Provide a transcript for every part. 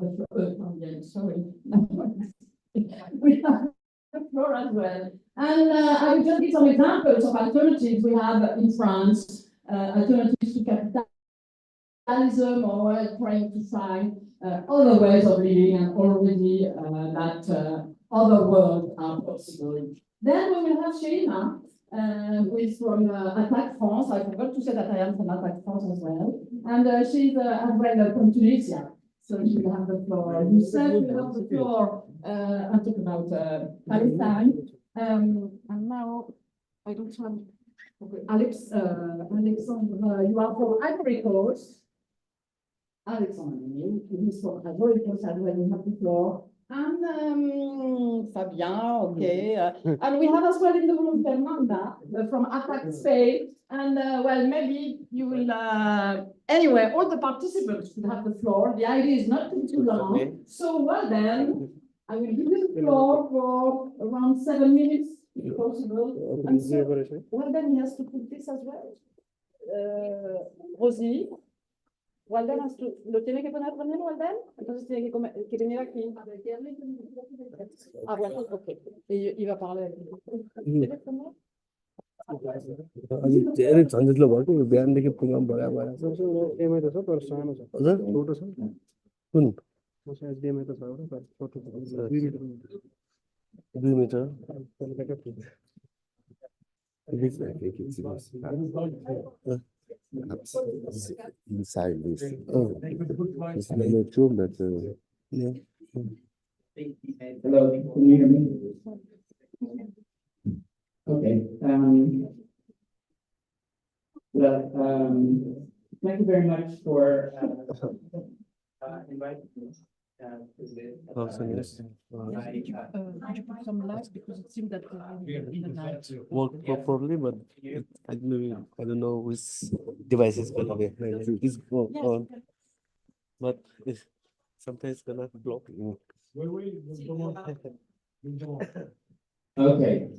the floor. Sorry. We have the floor as well. And I will just give some examples of alternatives we have in France, alternatives to capitalism, or trying to find other ways of living, and already that other worlds are possible. Then we will have Sheila, who is from Attack France. I forgot to say that I am from Attack France as well. And she's as well from Tunisia. So she will have the floor. Youssef will have the floor and talk about Palestine. And now, I don't have... Okay, Alexandre, you are from Ivory Coast. Alexandre, who is from Ivory Coast as well, you have the floor. And Fabien, okay. And we have as well in the room Fernanda from Attack Spain. And well, maybe you will, anyway, all the participants will have the floor. The idea is not to be too long. Okay. So, well then, I will give you the floor for around 7 minutes, if possible. And so, well then, he has to put this as well. Rosie. Walden, ¿lo tiene que poner también, Walden? Entonces tiene que venir aquí. Ah, bueno, ok. Et il va parler avec vous. झन्झटलो भयो कि बिहानदेखि programme भयो MI त छ तर सानो छ छोटो छ कुन एचडिएमआई त छ एउटा छोटो छ 2 metre inside this. Oh, it's not true, but yeah. Hello, can you hear me? Okay. Thank you very much for inviting me. Could you put some lights, because it seems that work properly, but I don't know which device is gonna be. It's on, but it's sometimes gonna block you. Okay.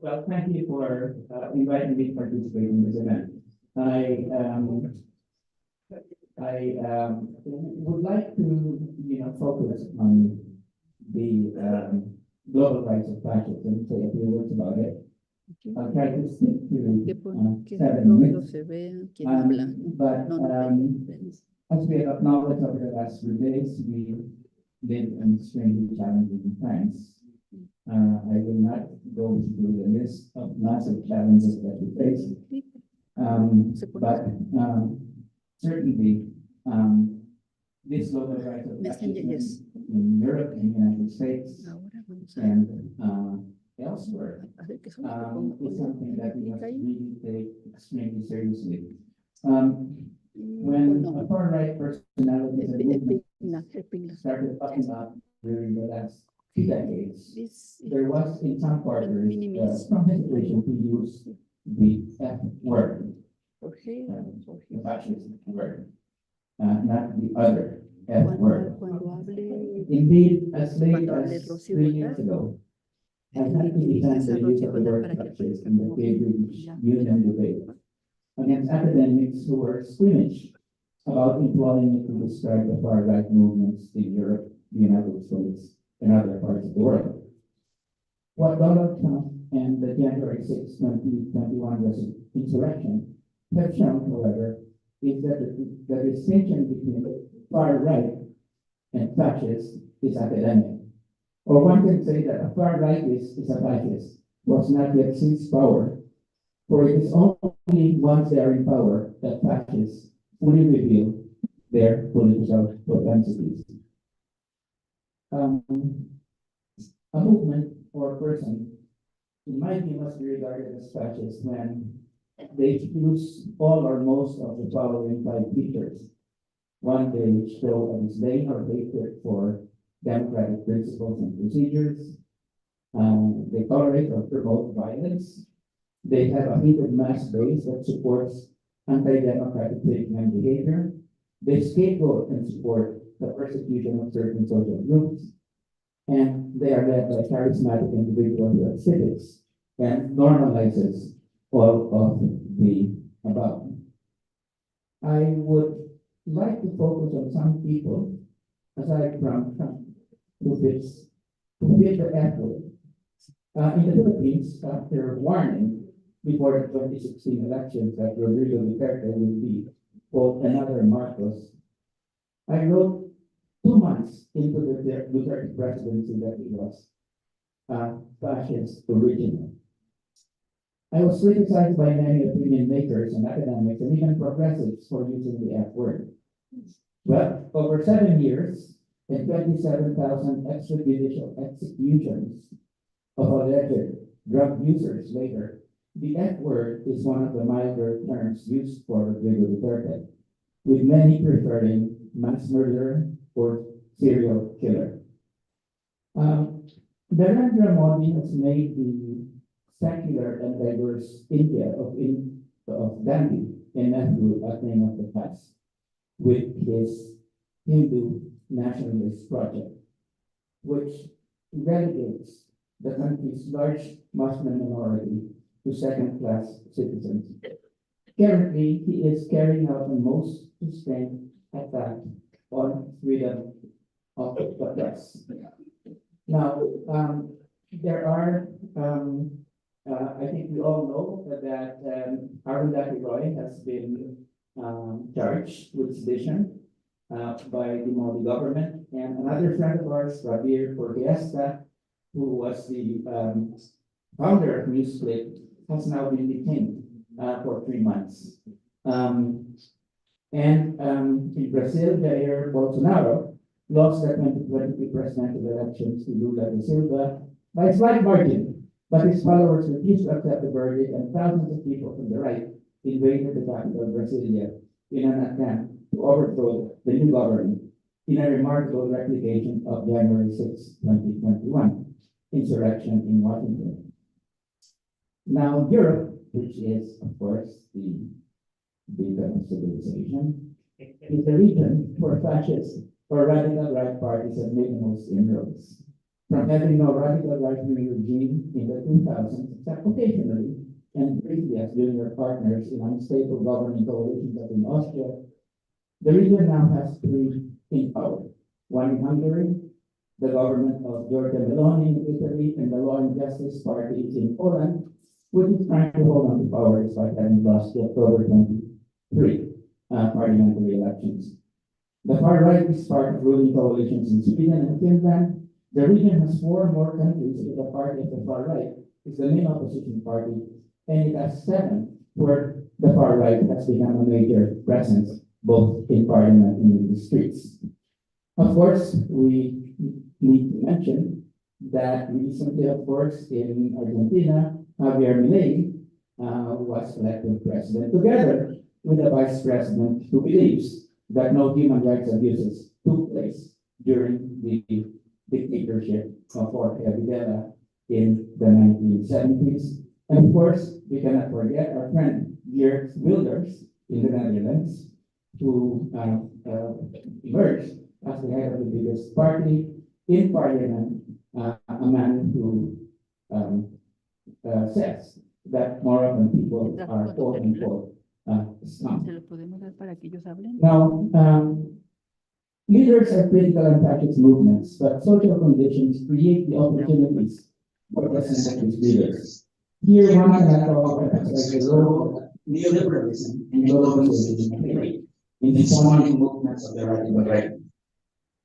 Well, thank you for inviting me to participate in this event. I would like to, focus on the global rights of fascists and say a few words about it. I'll try to stick to 7 minutes. But as we have acknowledged over the last few days, we live in extremely challenging times. I will not go through the list of massive challenges that we face, but certainly this global rights of fascism in Europe, in the United States, and elsewhere is something that we must really take extremely seriously. When far-right personalities and movements started popping up during the last 2 decades, there was in some quarters strong hesitation to use the F word, the fascist word, not the other F word. Indeed, as late as 3 years ago, I had to defend the use of the word fascist in the Cambridge Union debate against academics who were squeamish about employing it to describe the far-right movements in Europe, the United States, and other parts of the world. What Donald Trump and the January 6, 2021 insurrection have shown, however, is that the distinction between far-right and fascist is academic. Or one can say that a far-rightist is a fascist was not yet seized power, for it is only once they are in power that fascists fully reveal their political propensities. A movement or person, in my view, must be regarded as fascist when they use all or most of the following 5 features. 1, they show a disdain or hatred for democratic principles and procedures. They tolerate or promote violence. They have a hated mass base that supports anti-democratic thinking and behavior. They scapegoat and support the persecution of certain social groups, and they are led by charismatic individuals with civics and normalizes all of the above. I would like to focus on some people, aside from Trump, who fit the effort. In the Philippines, after warning before the 2016 elections that Rodrigo Duterte will be, quote, another Marcos, I wrote 2 months into the Duterte presidency that he was fascist original. I was criticized by many opinion makers and academics and even progressives for using the F word. Well, over 7 years and 27,000 extrajudicial executions of alleged drug users later, the F word is one of the milder terms used for Rodrigo Duterte, with many preferring mass murderer or serial killer. Narendra Modi has made the secular and diverse India of Gandhi and Nehru a thing of the past with his Hindu nationalist project, which relegates the country's large Muslim minority to second-class citizens. Currently, he is carrying out the most sustained attack on freedom of the press. Now, there are, I think we all know that Arundhati Roy has been charged with sedition by the Modi government, and another friend of ours, Rabir Forgiesta, who was the founder of NewsClip, has now been detained for 3 months. In Brazil, Jair Bolsonaro lost the 2023 presidential elections to Lula da Silva by a slight margin, but his followers refused to accept the verdict, and thousands of people from the right invaded the capital, Brasilia, in an attempt to overthrow the new government in a remarkable replication of January 6, 2021 insurrection in Washington. Now, Europe, which is, of course, the beacon of civilization, is the region where fascist or radical right parties have made the most inroads. From having no radical right-wing regime in the 2000s, except occasionally and briefly as junior partners in unstable governing coalitions like in Austria, the region now has 3 in power. One in Hungary, the government of Giorgia Meloni in Italy, and the Law and Justice Party in Poland, which is trying to hold on to power despite having lost the October 23 parliamentary elections. The far right is part of ruling coalitions in Sweden and Finland. The region has 4 more countries with the party of the far right is the main opposition party, and it has 7 where the far right has become a major presence both in parliament and in the streets. Of course, we need to mention that recently, of course, in Argentina, Javier Milei was elected president together with a vice president who believes that no human rights abuses took place during the dictatorship of Jorge Videla in the 1970s. And of course, we cannot forget our friend Geert Wilders in the Netherlands, who emerged as the head of the biggest party in parliament, a man who says that more often people are quote unquote scum. Now, leaders have critical and fascist movements, but social conditions create the opportunities for the centrist leaders. Here, one cannot talk about the role of neoliberalism and globalization in the spawning movements of the radical right.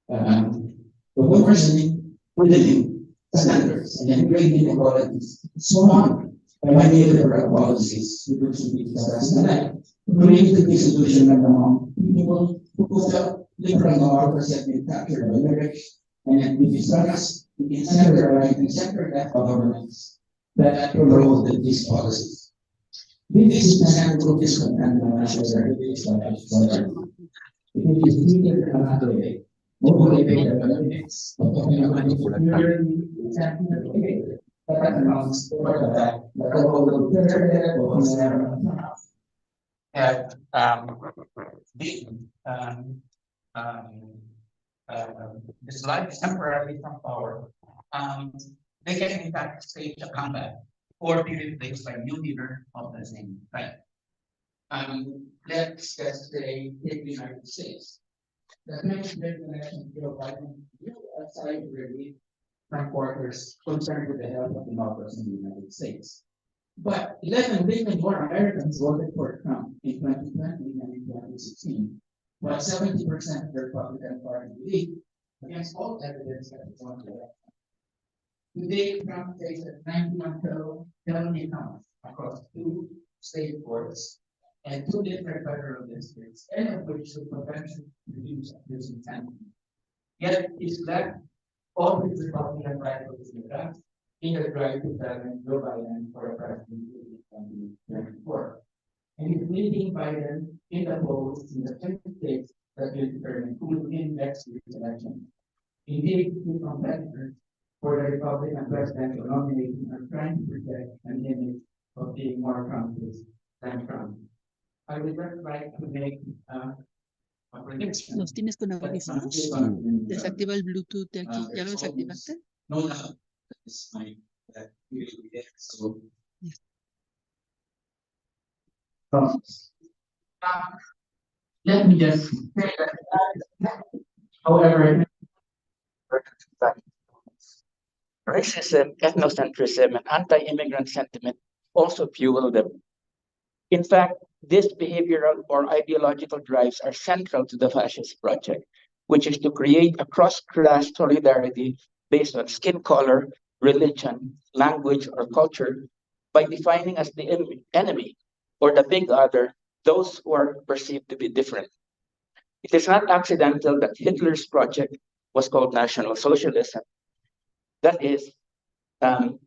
The worsening living standards and degrading inequalities spawned by neoliberal policies, which we discussed tonight, created the disillusionment among people who felt liberal democracy had been captured by lyrics, and we discussed the center right and center left governments that promoted these policies. This is central discontent among national society. It is needed and not today. Motivated by the mix of economic security, exceptional behavior, that amounts for the fact that although the third was never enough, have been um, dislodged temporarily from power, they can in fact stage a comeback or be replaced by new leader of the same type. Let's just say in the United States, the next big election Joe Biden will aside relief from quarters concerned with the health of democracy in the United States. But 11 million more Americans voted for Trump in 2020 than in 2016, while 70% of the Republican Party believe, against all evidence, that it's on the left. Today, Trump faces 91 felony counts across 2 state courts and 2 different federal districts, any of which would potentially reduce his intent. Yet, he's left all his Republican rivals in the drive to challenge Joe Biden for a president in 2024. And he's leading Biden in the polls in the 20 states that will determine who will win next week's election. Indeed, two competitors for the Republican presidential nomination are trying to project an image of being more Trumpist than Trump. I would just like to make a prediction. ¿Los tienes con audífonos? Desactiva el Bluetooth de aquí. ¿Ya lo desactivaste? No, no. It's my so. Let me just say that, however, racism, ethnocentrism, and anti-immigrant sentiment also fuel them. In fact, these behavioral or ideological drives are central to the fascist project, which is to create a cross-class solidarity based on skin color, religion, language, or culture by defining as the enemy or the big other those who are perceived to be different. It is not accidental that Hitler's project was called National Socialism. That is, it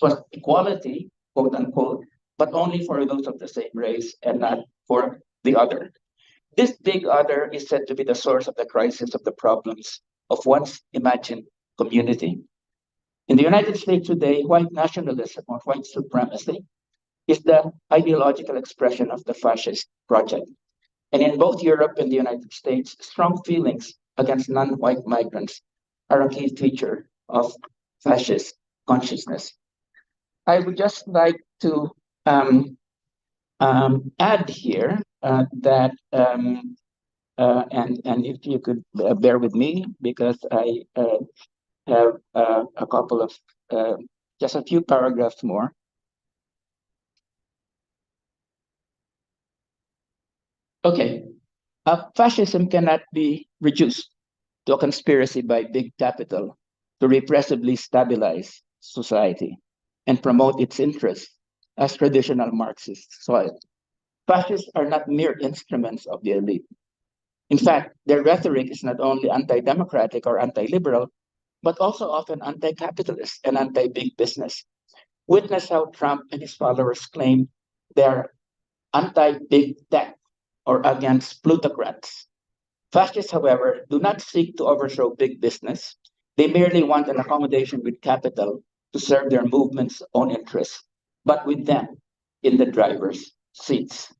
was equality, quote unquote, but only for those of the same race and not for the other. This big other is said to be the source of the crisis of the problems of one's imagined community. In the United States today, white nationalism or white supremacy is the ideological expression of the fascist project. And in both Europe and the United States, strong feelings against non-white migrants are a key feature of fascist consciousness. I would just like to add here that, and if you could bear with me, because I have a couple of, just a few paragraphs more. Okay, fascism cannot be reduced to a conspiracy by big capital to repressively stabilize society and promote its interests as traditional Marxists saw it. Fascists are not mere instruments of the elite. In fact, their rhetoric is not only anti-democratic or anti-liberal, but also often anti-capitalist and anti-big business. Witness how Trump and his followers claim they're anti-big tech or against plutocrats. Fascists, however, do not seek to overthrow big business. They merely want an accommodation with capital to serve their movement's own interests, but with them in the driver's seats.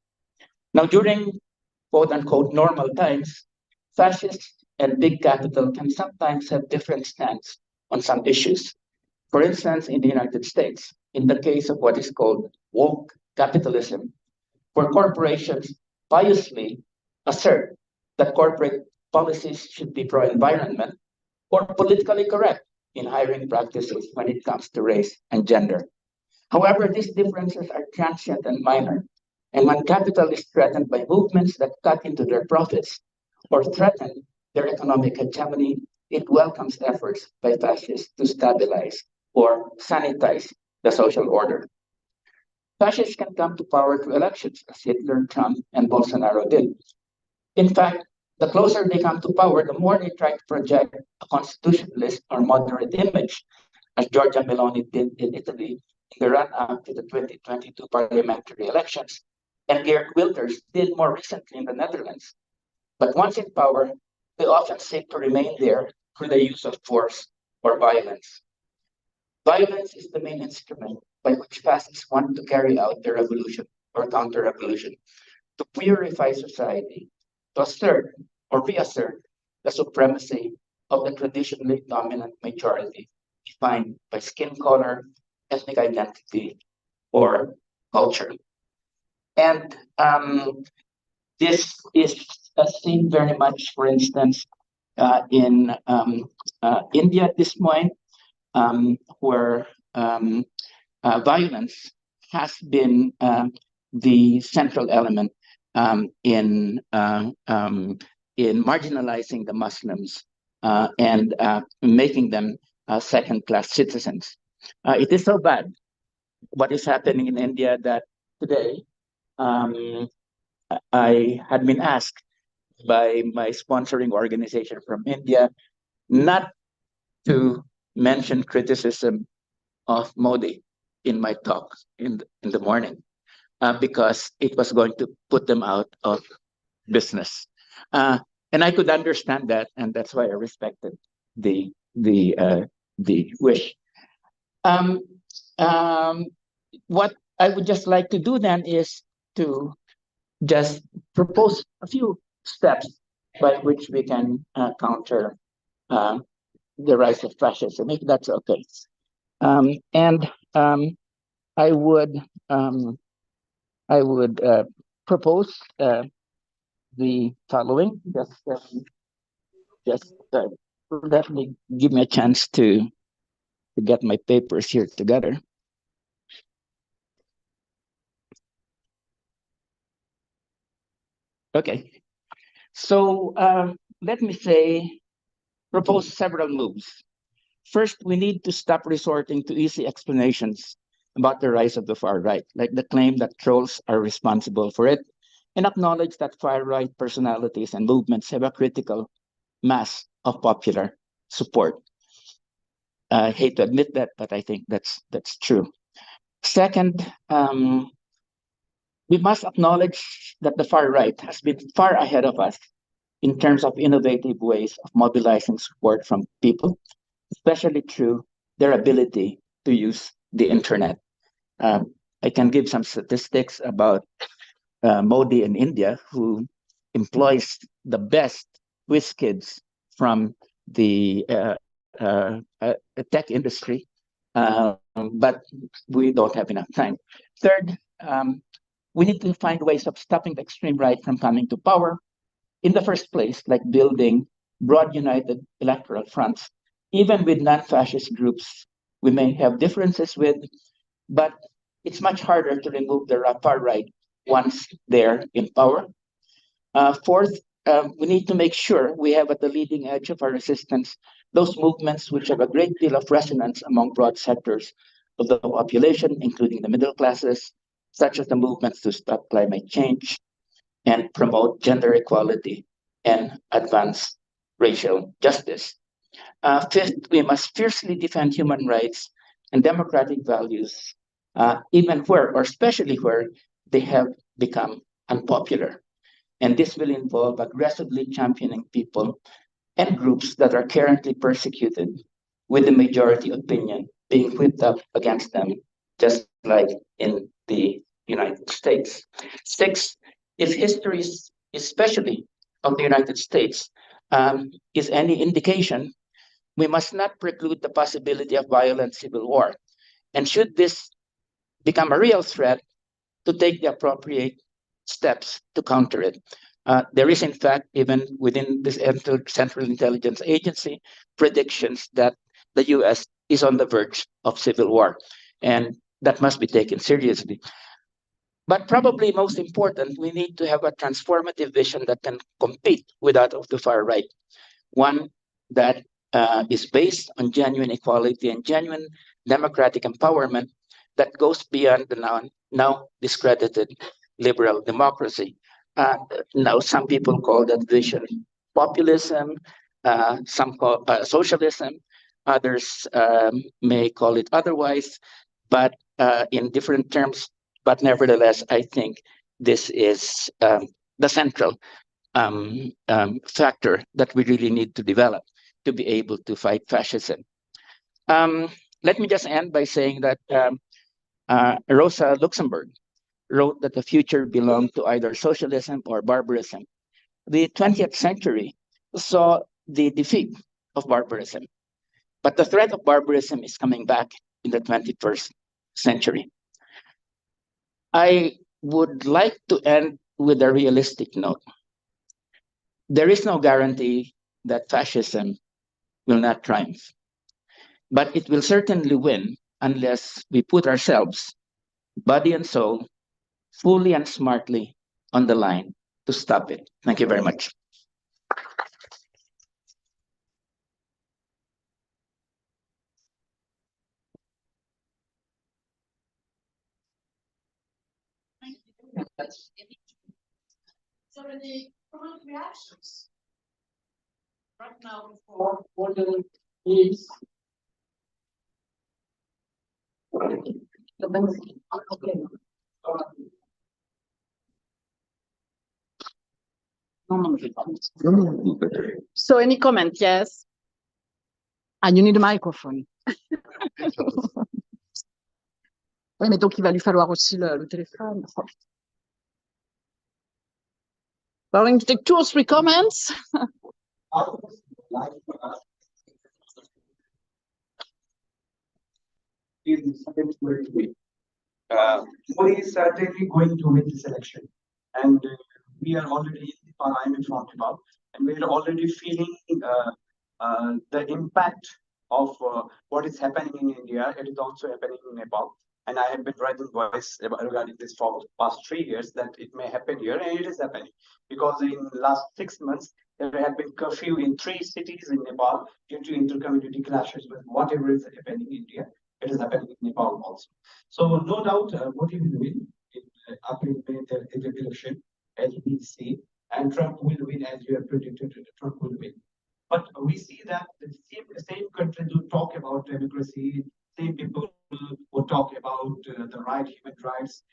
Now, during quote-unquote normal times, fascists and big capital can sometimes have different stance on some issues. For instance, in the United States, in the case of what is called woke capitalism, where corporations piously assert that corporate policies should be pro-environment or politically correct in hiring practices when it comes to race and gender. However, these differences are transient and minor, and when capital is threatened by movements that cut into their profits or threaten their economic hegemony, it welcomes efforts by fascists to stabilize or sanitize the social order. Fascists can come to power through elections, as Hitler, Trump, and Bolsonaro did. In fact, the closer they come to power, the more they try to project a constitutionalist or moderate image, as Giorgia Meloni did in Italy in the run-up to the 2022 parliamentary elections, and Geert Wilders did more recently in the Netherlands. But once in power, they often seek to remain there through the use of force or violence. Violence is the main instrument by which fascists want to carry out their revolution or counter-revolution to purify society, to assert or reassert the supremacy of the traditionally dominant majority defined by skin color, ethnic identity, or culture. And this is seen very much, for instance, in India at this point, where violence has been the central element in marginalizing the Muslims and making them second-class citizens. It is so bad what is happening in India that today I had been asked by my sponsoring organization from India not to mention criticism of Modi in my talk in the morning because it was going to put them out of business. And I could understand that, and that's why I respected the wish. What I would just like to do then is to just propose a few steps by which we can counter the rise of fascism, if that's okay. And I would propose the following. Just let me give me a chance to get my papers here together. Okay, so let me propose several moves. First, we need to stop resorting to easy explanations about the rise of the far right, like the claim that trolls are responsible for it, and acknowledge that far right personalities and movements have a critical mass of popular support. I hate to admit that, but I think that's true. Second, we must acknowledge that the far right has been far ahead of us in terms of innovative ways of mobilizing support from people, especially through their ability to use the internet. I can give some statistics about Modi in India, who employs the best whiz kids from the tech industry, but we don't have enough time. Third, we need to find ways of stopping the extreme right from coming to power in the first place, like building broad united electoral fronts, even with non-fascist groups we may have differences with, but it's much harder to remove the far right once they're in power. Fourth, we need to make sure we have at the leading edge of our resistance those movements which have a great deal of resonance among broad sectors of the population, including the middle classes, such as the movements to stop climate change and promote gender equality and advance racial justice. Fifth, we must fiercely defend human rights and democratic values, even where, or especially where, they have become unpopular. And this will involve aggressively championing people and groups that are currently persecuted, with the majority opinion being whipped up against them, just like in the United States. Six, if history, especially of the United States, is any indication, we must not preclude the possibility of violent civil war. And should this become a real threat, to take the appropriate steps to counter it. There is, in fact, even within this Central Intelligence Agency, predictions that the US is on the verge of civil war, and that must be taken seriously. But probably most important, we need to have a transformative vision that can compete with that of the far right, one that is based on genuine equality and genuine democratic empowerment that goes beyond the now discredited liberal democracy. Now, some people call that vision populism, some call socialism, others may call it otherwise, but in different terms. But nevertheless, I think this is the central factor that we really need to develop to be able to fight fascism. Let me just end by saying that Rosa Luxemburg wrote that the future belonged to either socialism or barbarism. The 20th century saw the defeat of barbarism, but the threat of barbarism is coming back in the 21st century. I would like to end with a realistic note. There is no guarantee that fascism will not triumph, but it will certainly win unless we put ourselves, body and soul, fully and smartly on the line to stop it. Thank you very much. So any current reactions right now for what the is okay. So any comment? Yes. And you need a microphone. Oui, mais donc il va lui falloir aussi le téléphone. We're going to take 2 or 3 comments. Modi is certainly going to win this election, and we are already in the parliament from Nepal, and we are already feeling the impact of what is happening in India. It is also happening in Nepal, and I have been raising voice regarding this for the past 3 years that it may happen here, and it is happening because in the last 6 months there have been curfew in 3 cities in Nepal due to inter-community clashes with whatever is happening in India. It is happening in Nepal also. So no doubt Modi will win after the election, as we see, and Trump will win as you have predicted. Trump will win. But we see that the same countries who talk about democracy, same people who talk about the human rights,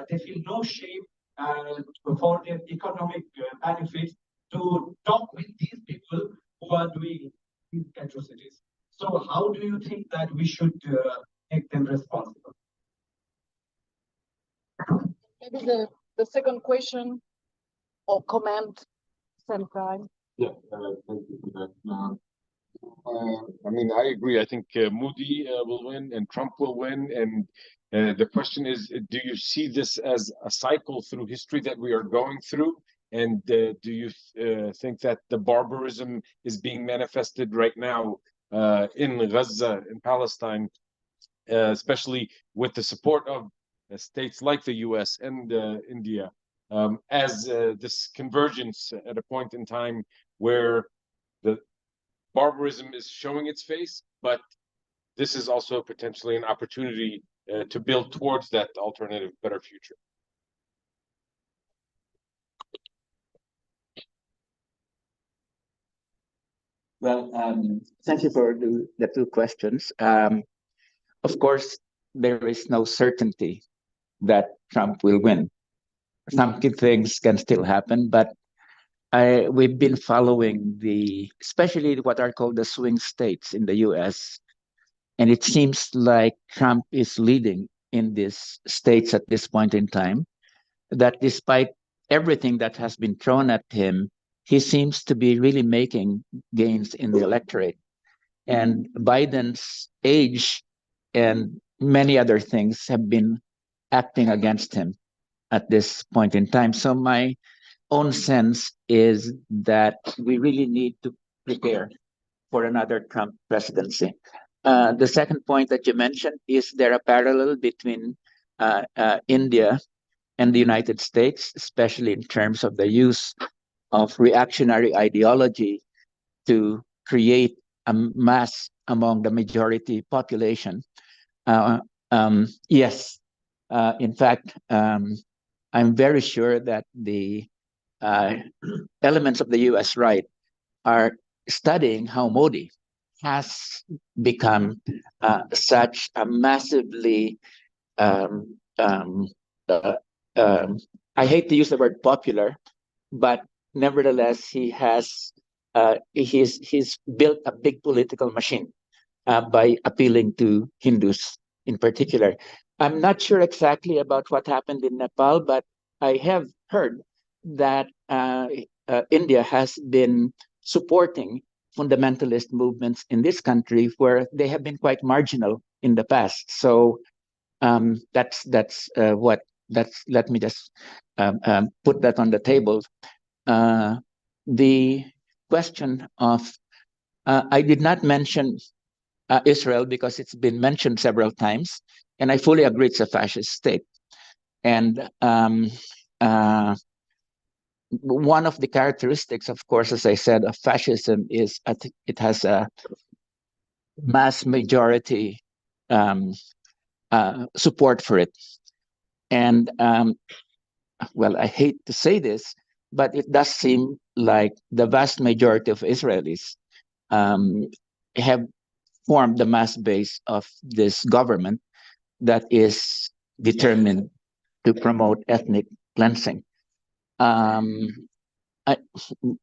they feel no shame for their economic benefits to talk with these people who are doing these atrocities. So how do you think that we should make them responsible? Maybe the second question or comment same time. Yeah, thank you for that. I mean, I agree. I think Modi will win and Trump will win. And the question is, do you see this as a cycle through history that we are going through? And do you think that the barbarism is being manifested right now in Gaza, in Palestine, especially with the support of states like the US and India, as this convergence at a point in time where the barbarism is showing its face, but this is also potentially an opportunity to build towards that alternative, better future. Well, thank you for the 2 questions. Of course, there is no certainty that Trump will win. Some things can still happen, but we've been following especially what are called the swing states in the US, and it seems like Trump is leading in these states at this point in time, that despite everything that has been thrown at him, he seems to be really making gains in the electorate. And Biden's age and many other things have been acting against him at this point in time. So my own sense is that we really need to prepare for another Trump presidency. The second point that you mentioned, is there a parallel between India and the United States, especially in terms of the use of reactionary ideology to create a mass among the majority population? Yes. In fact, I'm very sure that the elements of the US right are studying how Modi has become such a massively, I hate to use the word popular, but nevertheless, he's built a big political machine by appealing to Hindus in particular. I'm not sure exactly about what happened in Nepal, but I have heard that India has been supporting fundamentalist movements in this country where they have been quite marginal in the past. So that's what that's. Let me just put that on the table. The question of I did not mention Israel because it's been mentioned several times, and I fully agree it's a fascist state. And one of the characteristics, of course, as I said, of fascism is it has a mass majority support for it. And well, I hate to say this, but it does seem like the vast majority of Israelis have formed the mass base of this government that is determined to promote ethnic cleansing.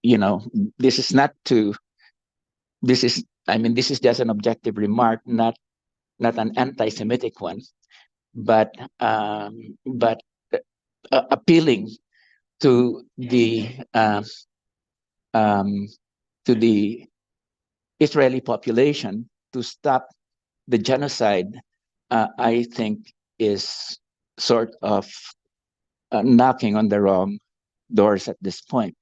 You know, this is not to. This is, I mean, this is just an objective remark, not an anti-Semitic one, but appealing to um, the Israeli population to stop the genocide. I think is sort of knocking on the wrong doors at this point,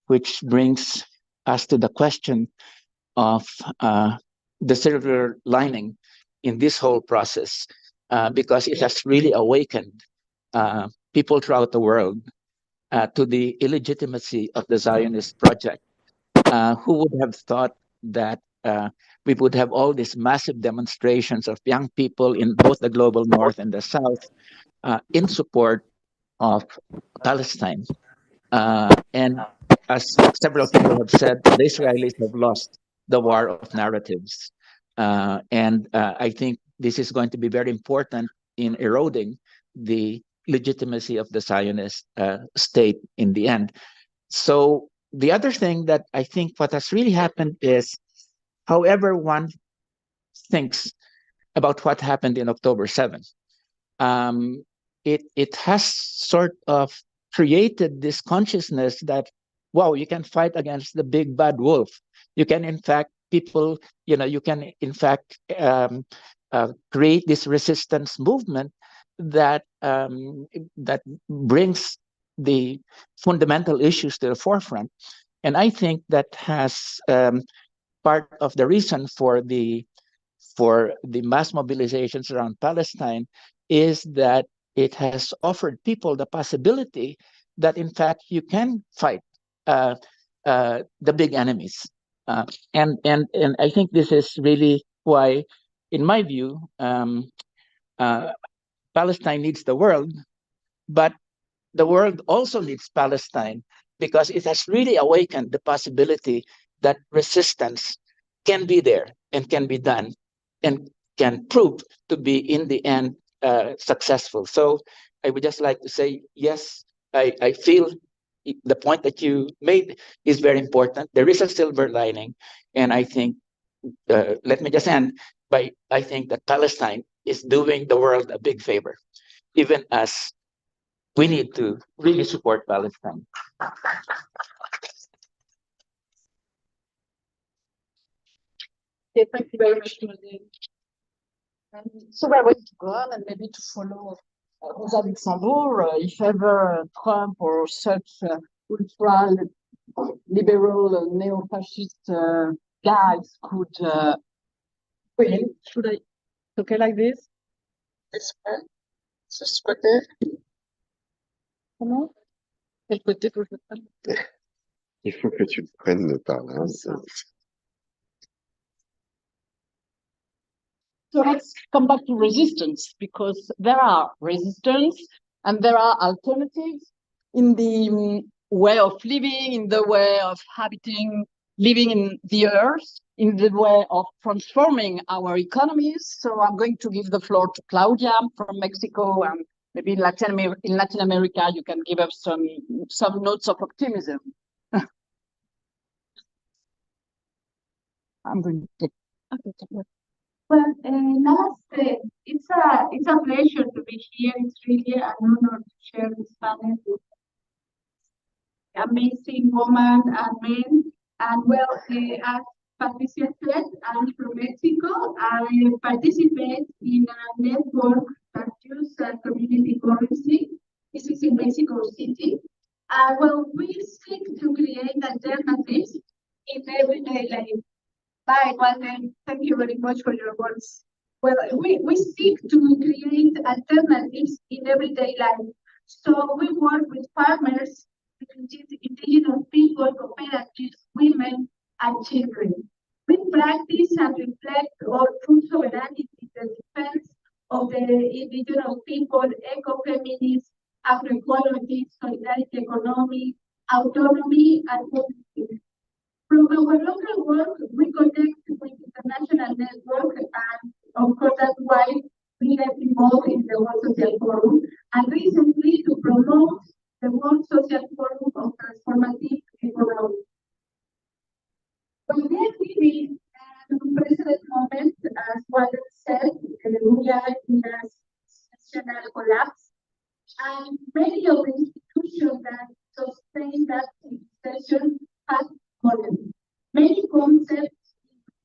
which brings us to the question of the silver lining in this whole process, because it has really awakened people throughout the world to the illegitimacy of the Zionist project. Who would have thought that we would have all these massive demonstrations of young people in both the global north and the south in support of Palestine? And as several people have said, the Israelis have lost the war of narratives. And I think this is going to be very important in eroding the legitimacy of the Zionist state in the end. So the other thing that I think what has really happened is, however one thinks about what happened in October 7th, it has sort of created this consciousness that, wow, you can fight against the big bad wolf. You can, in fact, people, you know, you can, in fact, create this resistance movement that that brings the fundamental issues to the forefront. And I think that has part of the reason for the mass mobilizations around Palestine is that it has offered people the possibility that, in fact, you can fight the big enemies. And I think this is really why, in my view, Palestine needs the world, but the world also needs Palestine because it has really awakened the possibility that resistance can be there and can be done and can prove to be, in the end, successful. So I would just like to say, yes, I feel the point that you made is very important. There is a silver lining. And I think, let me just end by, I think that Palestine is doing the world a big favor, even as we need to really support Palestine. Okay, thank you very much, Claudine. So we're going to go on and maybe to follow Rosa Luxembourg, if ever Trump or such ultra-liberal, neo-fascist guys could win. Should I okay like this? Ce côté. Comment? Quel côté faut que je prenne? Il faut que tu prennes le parler. Hein. So let's come back to resistance, because there are resistance and there are alternatives in the way of living, in the way of living in the earth, in the way of transforming our economies. So I'm going to give the floor to Claudia from Mexico, and maybe in Latin America, you can give us some notes of optimism. I'm going to take. Okay. Well, namaste. It's a pleasure to be here. It's really an honor to share this panel with amazing women and men. And well, as Patricia said, I'm from Mexico. I participate in a network that uses community currency. This is in Mexico City. Well, we seek to create alternatives in everyday life. Bye, Walter. Thank you very much for your words. Well, we seek to create alternatives in everyday life. So we work with farmers, indigenous people, cooperatives, women, and children. We practice and reflect on food sovereignty, the defense of the indigenous people, ecofeminism, agroecology, solidarity economy, autonomy, and politics. From our local work, we connect with international network, and of course that's why we get involved in the World Social Forum, and recently to promote the World Social Forum of Transformative Economy. When we are living an unprecedented moment, as Walter said, we are in a national collapse, and many of the institutions that sustain that session have fallen. Many concepts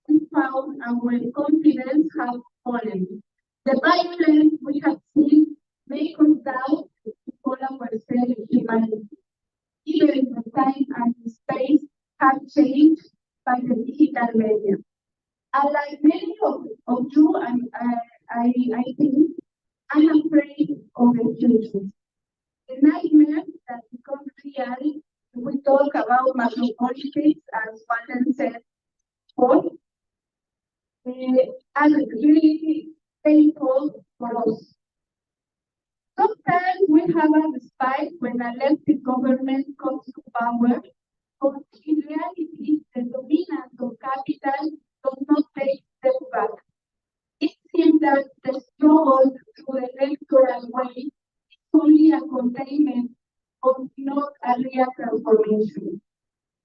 we found our confidence have fallen. The violence we have seen make us doubt to call ourselves humanity. Even the time and the space have changed by the digital media. Unlike many of you, I think I'm afraid of the future. The nightmare that becomes real, we talk about macro politics, as Walter said before, and really painful for us. Sometimes we have a respite when a leftist government comes to power, but in reality, the dominance of capital does not take steps back. It seems that the struggle through the electoral way is only a containment of not a real transformation.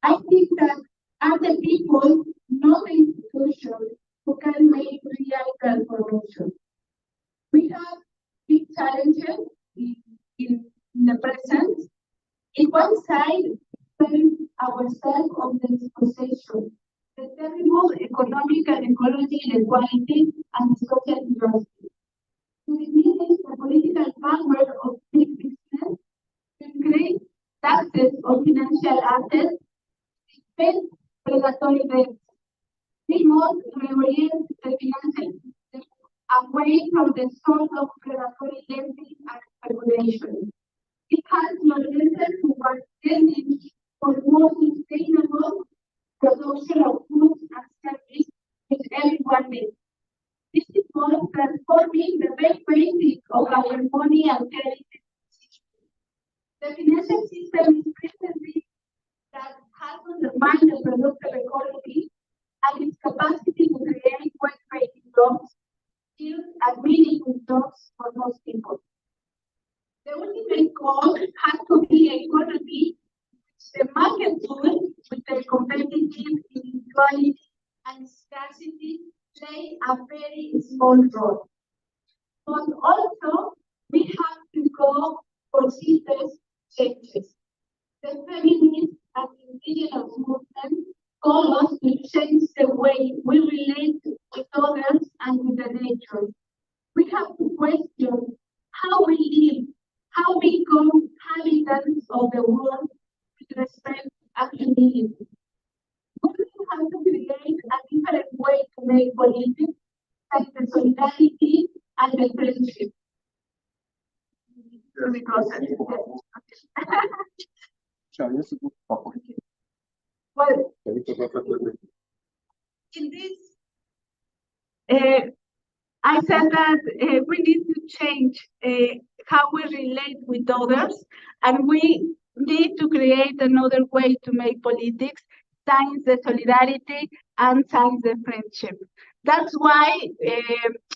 I think that are the people, not the institutions, who can make real transformation. We have big challenges in the present. In one side, we ourselves of the dispossession, the terrible economic and ecological inequality and social injustice. To diminish the political power of big business, to increase taxes on financial assets, spend predatory debts. We must reorient the financial system away from the source of predatory lending and speculation. It has no reason to work lending for more sustainable production of goods and services which everyone needs. This is called transforming the very basics of our money and credit system. The financial system is presently that has undermined the productive economy and its capacity to create well-paid jobs, skills, and meaningful jobs for most people. The ultimate goal has to be an economy which the market tools with their competitive inequality and scarcity play a very small role. But also, we have to go for serious changes. The feminist and indigenous movement call us to change the way we relate with others and with the nature. We have to question how we live, how we become inhabitants of the world with respect and humility. We have to create a different way to make politics, like the solidarity and the friendship. Well, in this, I said that we need to change how we relate with others, and we need to create another way to make politics, thanks the solidarity and thanks the friendship. That's why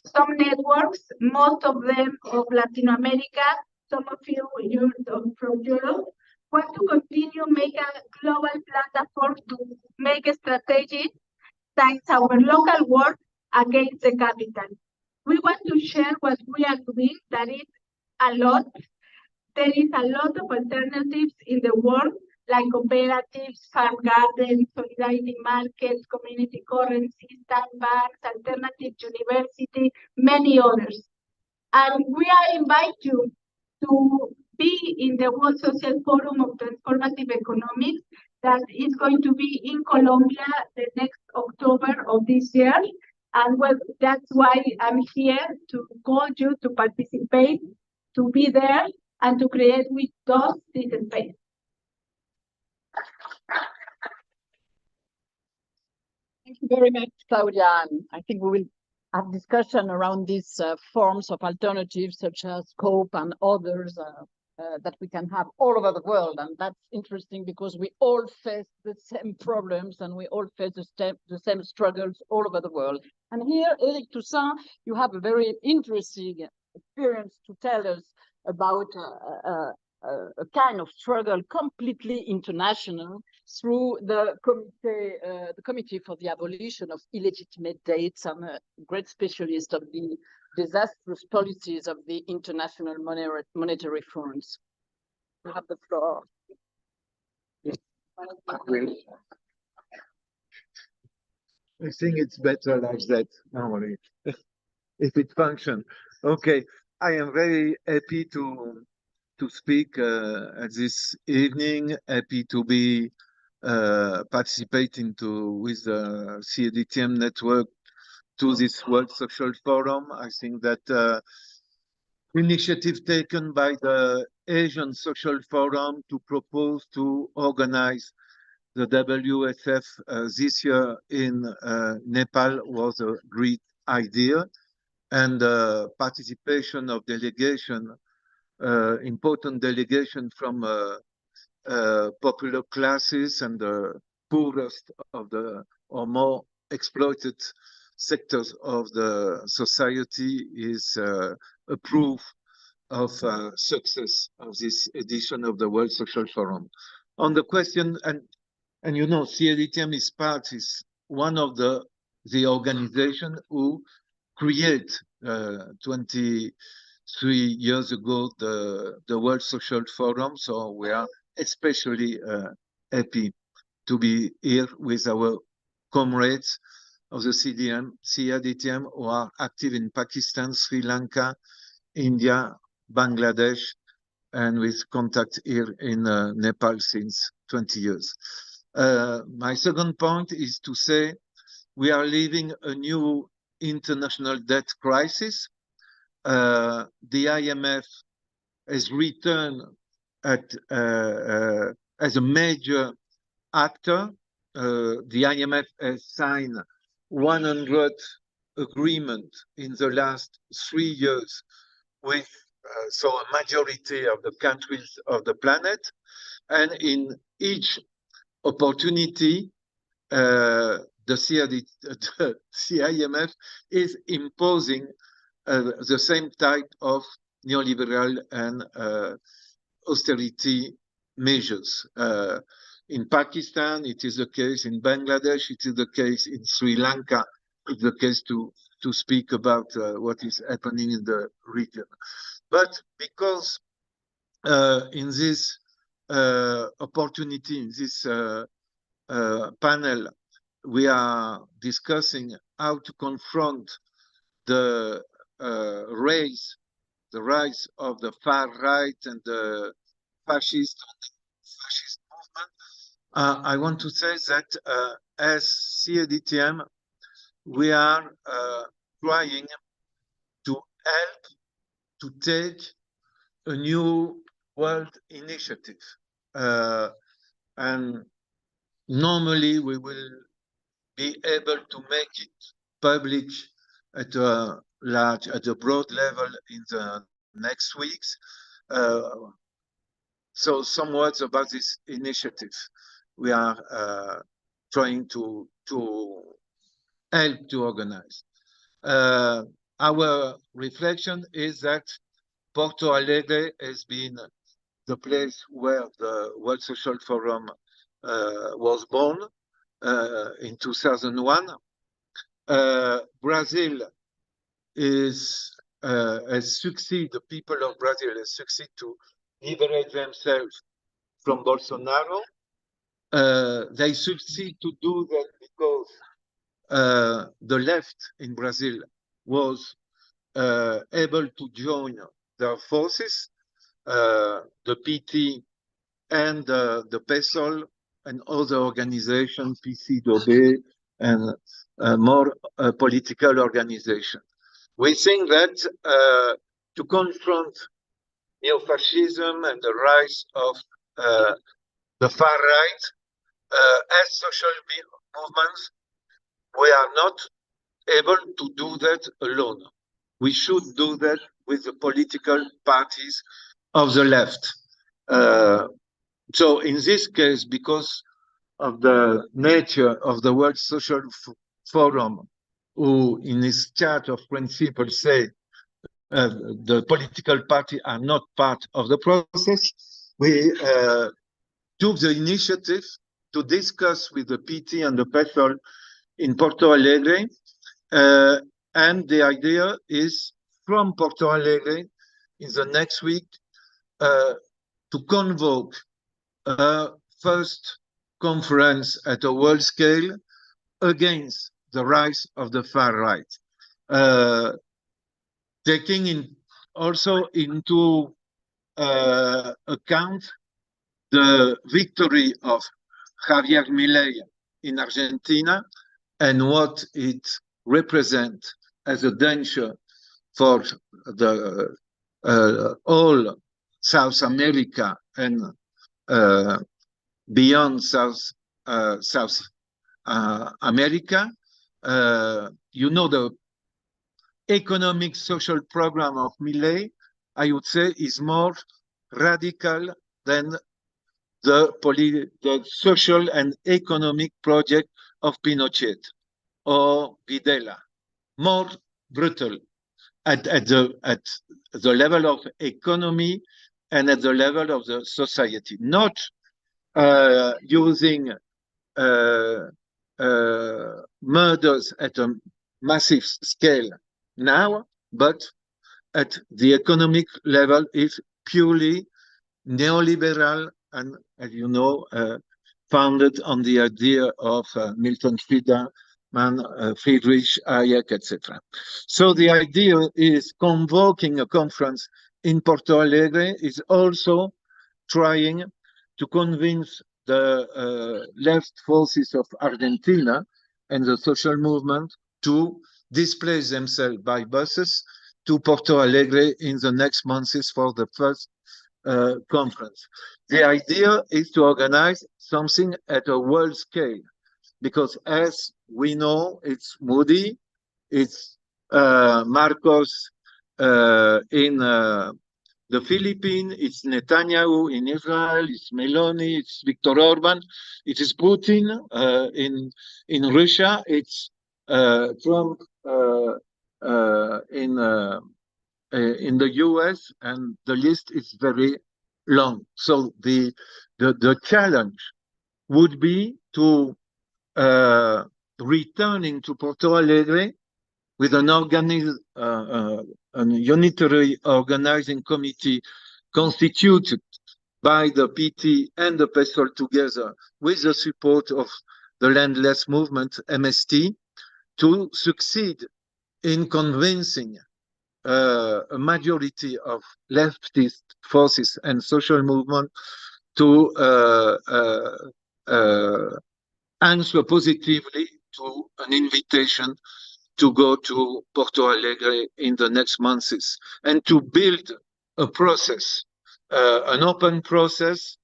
some networks, most of them of Latin America, some of you from Europe, want to continue make a global platform to make a strategy, thanks our local work, against the capital. We want to share what we are doing, that is a lot. There is a lot of alternatives in the world, like cooperatives, farm gardens, solidarity markets, community currencies, time banks, alternative university, many others. And we are invite you to be in the World Social Forum of Transformative Economics that is going to be in Colombia the next October of this year. And well, that's why I'm here to call you to participate, to be there, and to create with us this space. Thank you very much, Claudia. And I think we will have discussion around these forms of alternatives, such as COPE and others that we can have all over the world. And that's interesting because we all face the same problems and we all face the same struggles all over the world. And here, Eric Toussaint, you have a very interesting experience to tell us about a kind of struggle completely international through the Committee for the Abolition of Illegitimate Dates. I'm a great specialist of the disastrous policies of the International Monetary Funds. You have the floor. I think it's better like that normally, if it functions. Okay, I am very happy to speak at this evening. Happy to be participating with the CADTM network to this World Social Forum. I think that initiative taken by the Asian Social Forum to propose to organize the WSF this year in Nepal was a great idea, and the participation of delegation, important delegation from popular classes and the poorest of the or more exploited sectors of the society is a proof of success of this edition of the World Social Forum. On the question, and you know, CADTM is one of the organization who create 23 years ago the World Social Forum. So we are especially happy to be here with our comrades of the CADTM who are active in Pakistan, Sri Lanka, India, Bangladesh, and with contact here in Nepal since 20 years. My second point is to say we are living a new international debt crisis. The IMF has returned as a major actor. The IMF has signed 100 agreements in the last 3 years with so a majority of the countries of the planet, and in each opportunity, the IMF is imposing the same type of neoliberal and austerity measures. In Pakistan, it is the case. In Bangladesh, it is the case. In Sri Lanka, it's the case to speak about what is happening in the region. But because in this opportunity, in this panel, we are discussing how to confront the rise of the far right and the fascist movement. I want to say that as CADTM, we are trying to help to take a new world initiative. And normally we will be able to make it public at a broad level in the next weeks. So some words about this initiative. We are trying to help to organize. Our reflection is that Porto Alegre has been the place where the World Social Forum was born in 2001. Brazil has succeeded, the people of Brazil has succeeded to liberate themselves from Bolsonaro. They succeed to do that because the left in Brazil was able to join their forces, the PT and the PSOL and other organizations, PCdoB, and more political organizations. We think that to confront neo-fascism and the rise of the far right, as social movements, we are not able to do that alone. We should do that with the political parties of the left. So in this case, because of the nature of the World Social Forum, who in its chart of principles say the political parties are not part of the process, we took the initiative to discuss with the PT and the PSOL in Porto Alegre. And the idea is from Porto Alegre in the next week to convoke a first conference at a world scale against the rise of the far right, taking also into account the victory of Javier Milei in Argentina and what it represents as a danger for the all South America and beyond South America. You know, the economic social program of Milei, I would say, is more radical than the social and economic project of Pinochet or Videla, more brutal at the level of economy and at the level of the society, not using murders at a massive scale now, but at the economic level is purely neoliberal and, as you know, founded on the idea of Milton Friedman, Friedrich Hayek, etc. So the idea is convoking a conference in Porto Alegre is also trying to convince the left forces of Argentina and the social movement to displace themselves by buses to Porto Alegre in the next months for the first conference. The idea is to organize something at a world scale, because as we know, it's Moody, it's Marcos in the Philippines, it's Netanyahu in Israel, it's Meloni, it's Viktor Orban, it is Putin in Russia, it's Trump in the US, and the list is very long. So the challenge would be to returning to Porto Alegre with an unitary organizing committee constituted by the PT and the PSOL together with the support of the landless movement, MST, to succeed in convincing a majority of leftist forces and social movement to answer positively to an invitation to go to Porto Alegre in the next months and to build a process, an open process,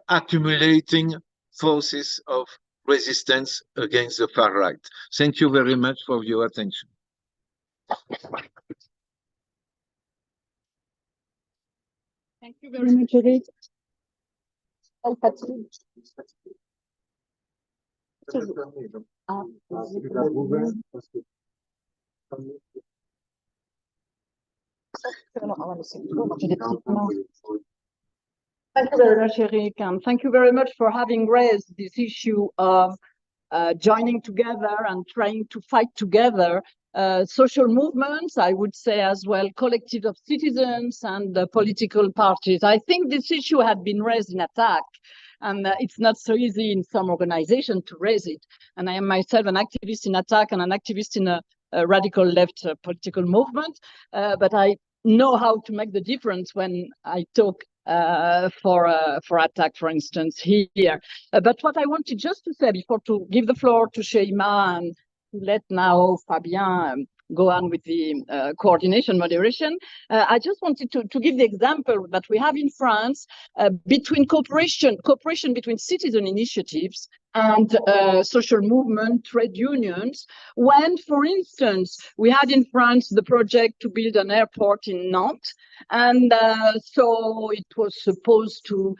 accumulating forces of resistance against the far right. Thank you very much for your attention. Thank you very much, Eric. Thank you very much, Eric, and thank you very much for having raised this issue of joining together and trying to fight together social movements, I would say as well, collectives of citizens and political parties. I think this issue had been raised in Attack, and it's not so easy in some organization to raise it. And I am myself an activist in Attack and an activist in a radical left political movement, but I know how to make the difference when I talk for Attack, for instance, here. But what I wanted just to say before to give the floor to Sheima and let now Fabien go on with the coordination moderation. I just wanted to give the example that we have in France between cooperation between citizen initiatives and social movement, trade unions, when, for instance, we had in France the project to build an airport in Nantes, and so it was supposed to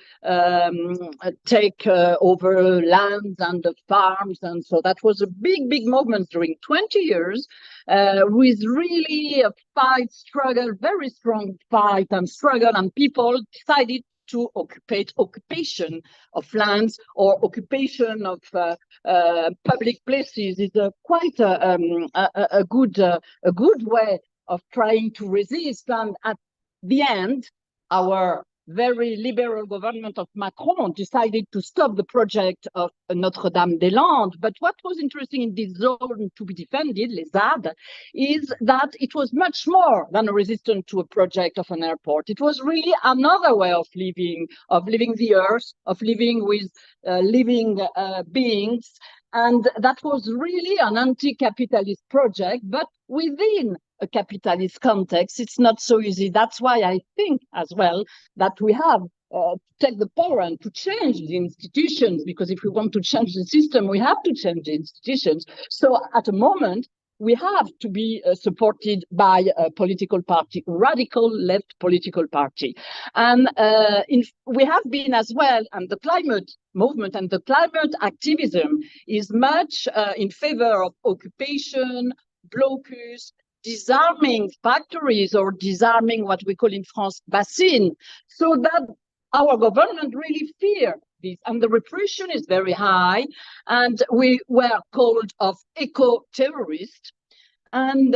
take over lands and the farms, and so that was a big movement during 20 years, with really a fight, struggle, very strong fight and struggle, and people decided to occupation of lands or occupation of public places is quite a good way of trying to resist. And at the end, our very liberal government of Macron decided to stop the project of Notre-Dame-des-Landes. But what was interesting in this zone to be defended, Les ZAD, is that it was much more than a resistance to a project of an airport. It was really another way of living the earth, of living with living beings. And that was really an anti-capitalist project, but within a capitalist context, it's not so easy. That's why I think as well that we have to take the power and to change the institutions, because if we want to change the system, we have to change the institutions. So at a moment, we have to be supported by a political party, radical left political party. And we have been as well, and the climate movement and the climate activism is much in favor of occupation, blocus, disarming factories or disarming what we call in France bassines, so that our government really fear this, and the repression is very high, and we were called of eco-terrorists. And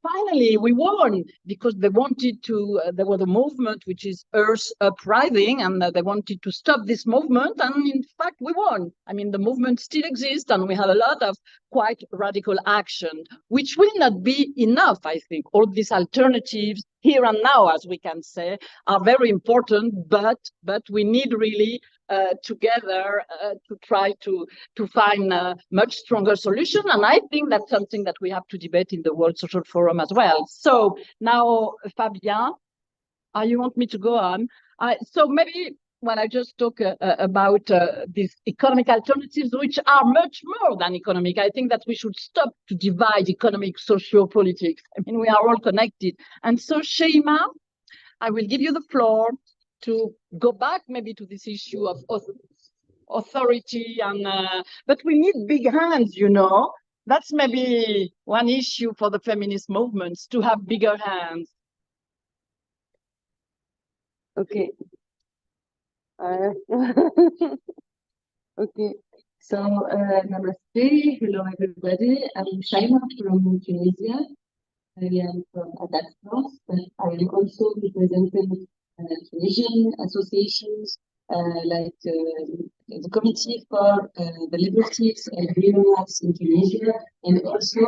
finally, we won because they wanted to, there was a movement which is Earth Uprising, and they wanted to stop this movement. And in fact, we won. I mean, the movement still exists, and we have a lot of quite radical action, which will not be enough, I think. All these alternatives here and now, as we can say, are very important, but we need really together to try to find a much stronger solution. And I think that's something that we have to debate in the World Social Forum as well. So now, Fabien, you want me to go on? So maybe when I just talk about these economic alternatives, which are much more than economic, I think that we should stop to divide economic, socio-politics. I mean, we are all connected. And so, Sheima, I will give you the floor to go back maybe to this issue of authority, and but we need big hands, you know. That's maybe one issue for the feminist movements, to have bigger hands. Okay. Okay. So, namaste. Hello, everybody. I'm Shaima from Tunisia. I am from Attack France, but I am also representing Tunisian associations like the Committee for the Liberties and Human Rights in Tunisia, and also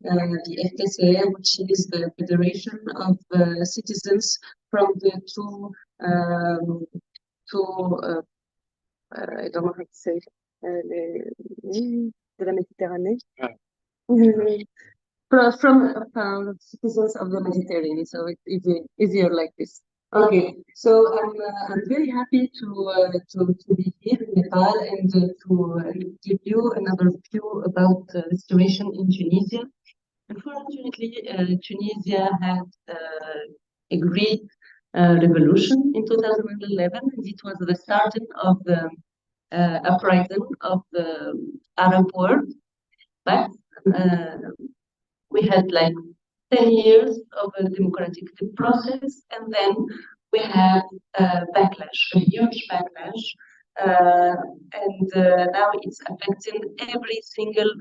the FTCA, which is the Federation of Citizens from the two I don't know how to say de la Méditerranée. From citizens of the Mediterranean, so it's easier like this. Okay, so I'm very happy to be here in Nepal and to give you another view about the situation in Tunisia. Unfortunately, Tunisia had a great revolution in 2011. It was the start of the uprising of the Arab world, but we had like 10 years of a democratic process, and then we had a backlash, a huge backlash, and now it's affecting every single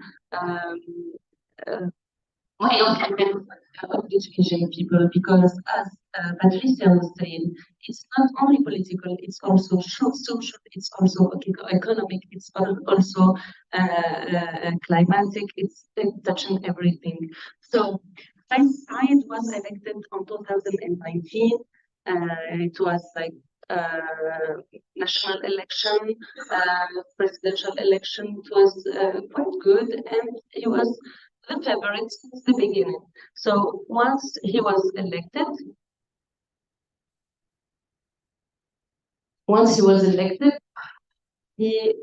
way of education people, because as Patricia was saying, it's not only political, it's also social, it's also economic, it's also climatic, it's touching everything. So Said was elected on 2019. It was like national election, presidential election. It was quite good, and he was the favorite since the beginning. So once he was elected, he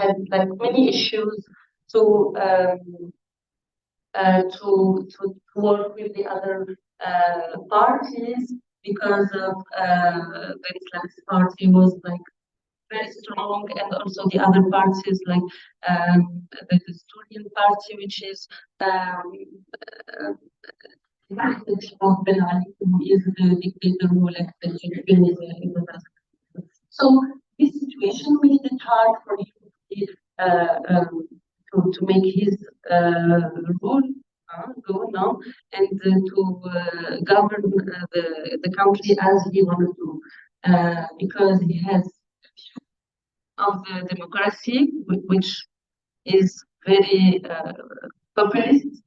had like many issues to work with the other parties, because of the Islamist party was like very strong, and also the other parties like the Estonian party, which is Ben Ali, who is the dictator who elected Tunisia in the past. So this situation made it hard for him to make his rule go now, and to govern the country as he wanted to, because he has of the democracy, which is very populist.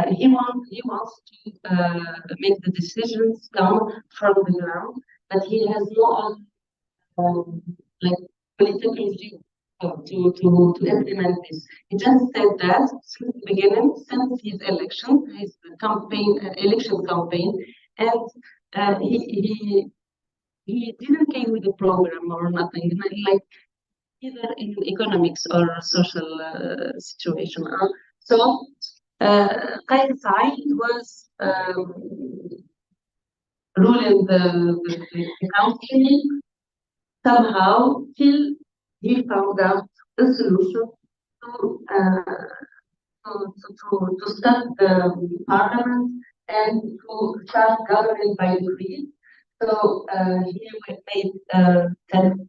He wants to make the decisions come from the ground, but he has no like political view to implement this. He just said that since the beginning, since his election, his election campaign, and he didn't came with a program or nothing, like either in economics or social situation. So Qais Said was ruling the country somehow till he found out a solution to stop the parliament and to start governing by decree. So he made a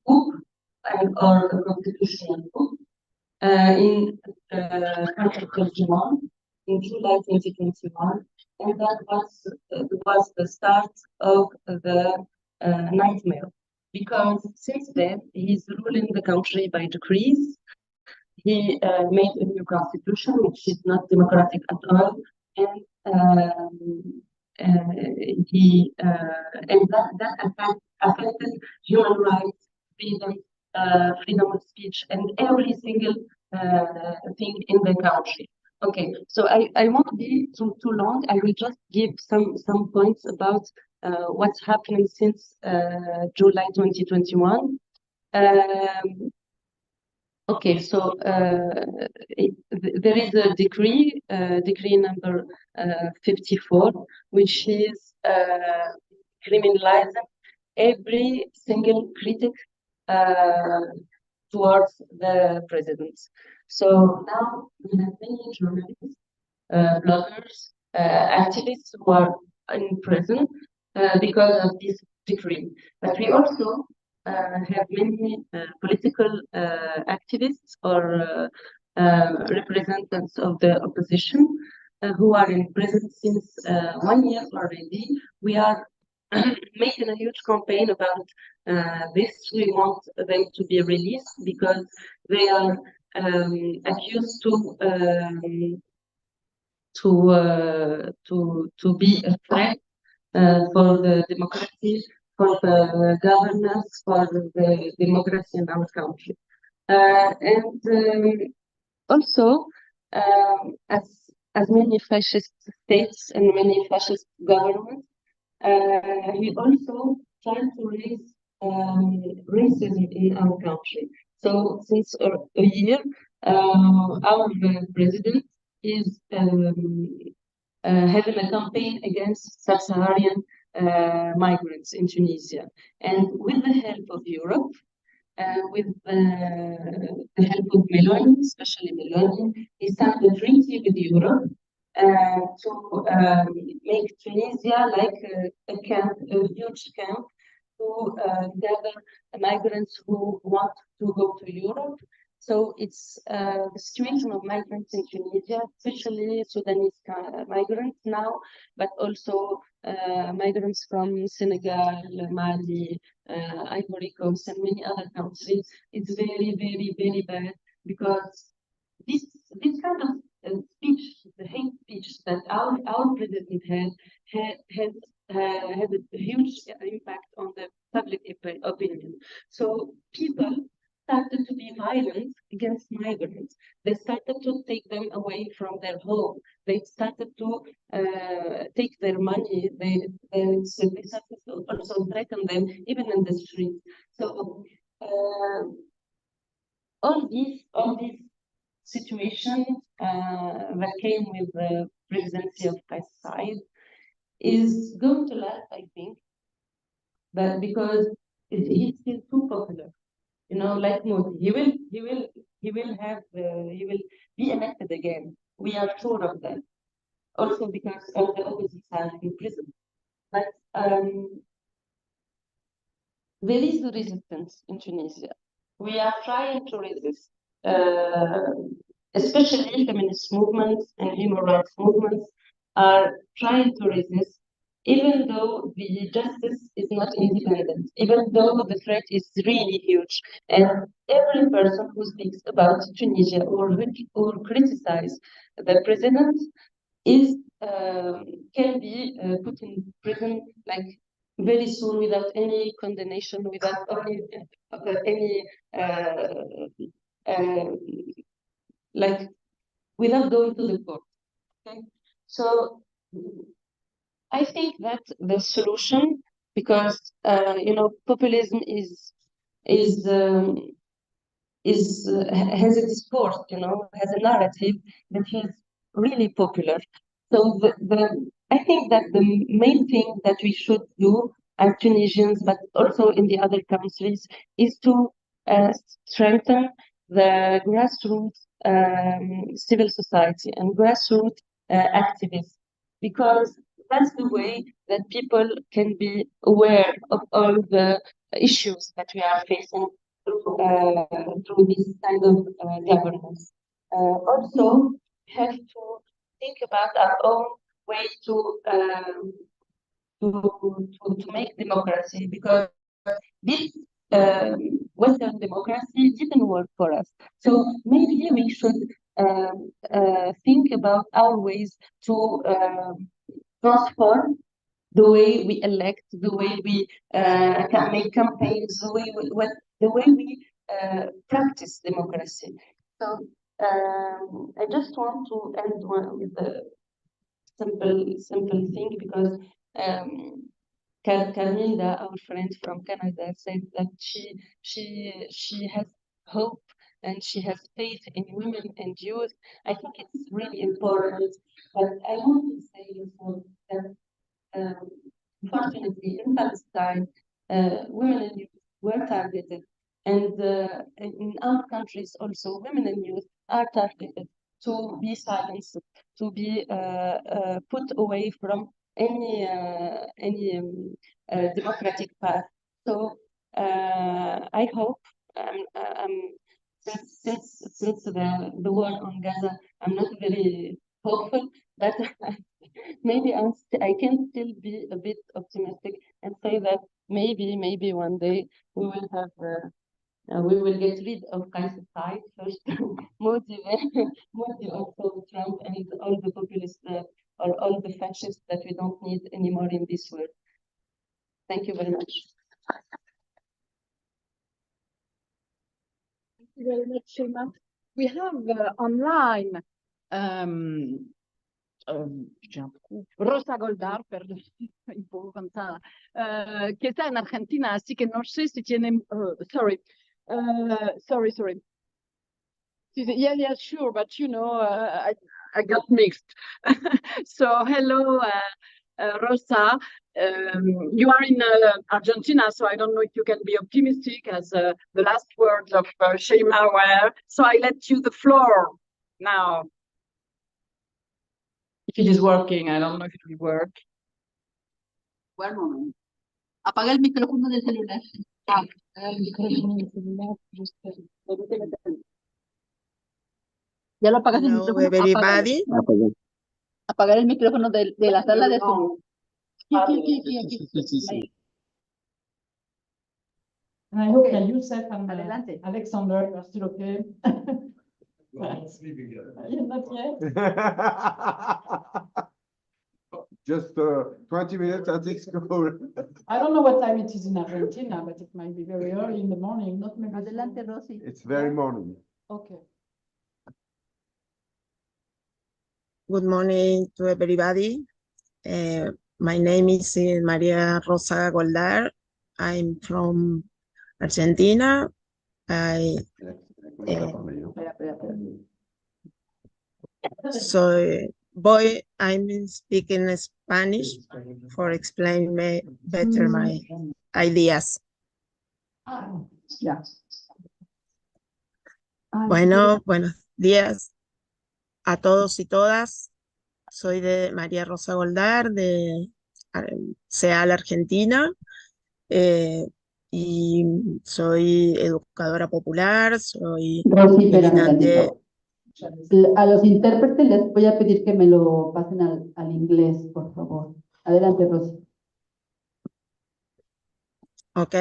coup or a constitutional coup in 2021, in July 2021, and that was the start of the nightmare. Because since then, he's ruling the country by decrees. He made a new constitution, which is not democratic at all, and that affected human rights, freedom of speech, and every single thing in the country. Okay, so I won't be too long. I will just give some points about what's happening since July 2021. Okay, so there is a decree number 54, which is criminalizing every single critic towards the president. So now we have many journalists, bloggers, activists who are in prison because of this decree. But we also have many political activists or representatives of the opposition who are in prison since 1 year already. We are making a huge campaign about this. We want them to be released because they are accused to be a threat for the democracy, for the governance, for the democracy in our country. And also, as many fascist states and many fascist governments, he also tried to raise racism in our country. So since a year, our president is having a campaign against sub-Saharan migrants in Tunisia. And with the help of Europe, with the help of Meloni, especially Meloni, he signed a treaty with Europe to make Tunisia like a camp, a huge camp to gather migrants who want to go to Europe. So it's the situation of migrants in Tunisia, especially Sudanese migrants now, but also migrants from Senegal, Mali, Ivory Coast, and many other countries. It's very, very, very bad because this kind of speech, the hate speech that our president had a huge impact on the public opinion. So people started to be violent against migrants. They started to take them away from their home. They started to take their money. They started to also threaten them, even in the streets. So all these situations that came with the presidency of Kais Said is going to last, I think, but because he's still too popular. You know, like Modi, he will be elected again. We are sure of that. Also because all the opposites are in prison. But there is the resistance in Tunisia. We are trying to resist, especially feminist movements and human rights movements are trying to resist, even though the justice is not independent, even though the threat is really huge. And every person who speaks about Tunisia or criticize the president is can be put in prison like very soon without any condemnation, without any like without going to the court. Okay, so I think that the solution, because you know, populism has a discourse, you know, has a narrative that is really popular. So I think that the main thing that we should do as Tunisians, but also in the other countries, is to strengthen the grassroots civil society and grassroots activists, because that's the way that people can be aware of all the issues that we are facing through this kind of governance. Also, we have to think about our own way to make democracy, because this Western democracy didn't work for us. So maybe we should think about our ways to transform the way we elect, the way we can make campaigns, the way we practice democracy. So I just want to end with a simple thing, because Carminda, our friend from Canada, said that she has hope and she has faith in women and youth. I think it's really important. But I want to say also that unfortunately, in Palestine, women and youth were targeted, and in our countries also, women and youth are targeted to be silenced, to be put away from any democratic path. So I hope, since the war on Gaza, I'm not very hopeful, but maybe I can still be a bit optimistic and say that maybe one day we will have we will get rid of Kais Said first, Modi, Modi also Trump, and all the populists or all the fascists that we don't need anymore in this world. Thank you very much. Thank you very much, Shema. We have online Rosa Goldar, importanza, que está en Argentina, así que no sé si tienen, sorry. Yeah, sure, but you know, I got mixed. So hello, Rosa. You are in Argentina, so I don't know if you can be optimistic, as the last words of Shema were. So I let you the floor now. If it is working, I don't know if it will work. One moment. Apaga el micrófono del celular. Apaga el micrófono del celular. ¿Ya lo apagas el Hello, micrófono? Apágalo. everybody. Apagar el micrófono de la sala de Zoom. Aquí. And I hope that Youssef and Adelante. Alexander are still okay. You're not yet? Just 20 minutes at this school. I don't know what time it is in Argentina, but it might be very early in the morning, not maybe. Adelante, Rosy. It's very morning. Okay. Good morning to everybody. My name is Maria Rosa Goldar. I'm from Argentina. I'm speaking Spanish for explain better my ideas. Ya. Bueno, buenos días a todos y todas. Soy de María Rosa Goldar, de SEAL Argentina, y soy educadora popular, soy Rosy, espérame militante. tantito. A los intérpretes les voy a pedir que me lo pasen al inglés, por favor. Adelante, Rosy. Ok.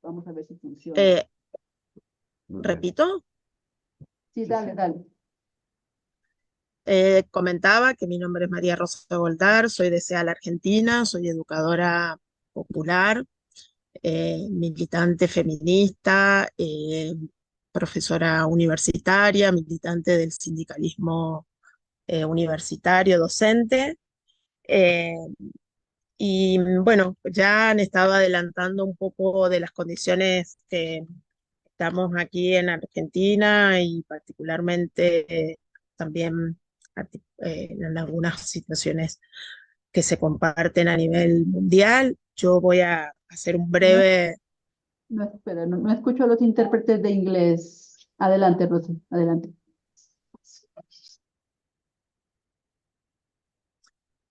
Vamos a ver si funciona. ¿Repito? Sí, dale. Comentaba que mi nombre es María Rosa Goldar, soy de SEAL Argentina, soy educadora popular, militante feminista, profesora universitaria, militante del sindicalismo universitario, docente. Y bueno, ya han estado adelantando un poco de las condiciones que estamos aquí en Argentina y particularmente también en algunas situaciones que se comparten a nivel mundial. Yo voy a hacer un breve... No, espera, no escucho a los intérpretes de inglés. Adelante, Rosy, adelante.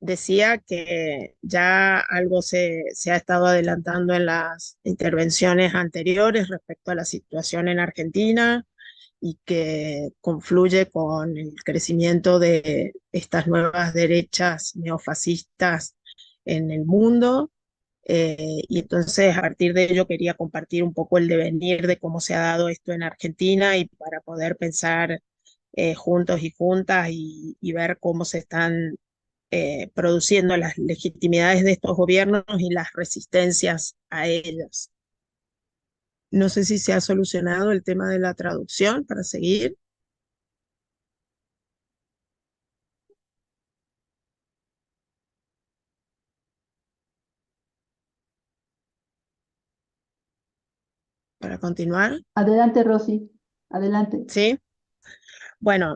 Decía que ya algo se ha estado adelantando en las intervenciones anteriores respecto a la situación en Argentina y que confluye con el crecimiento de estas nuevas derechas neofascistas en el mundo. Y entonces a partir de ello quería compartir un poco el devenir de cómo se ha dado esto en Argentina y para poder pensar juntos y juntas y ver cómo se están produciendo las legitimidades de estos gobiernos y las resistencias a ellas. No sé si se ha solucionado el tema de la traducción para seguir. Para continuar. Adelante, Rosy, adelante. Sí. Bueno,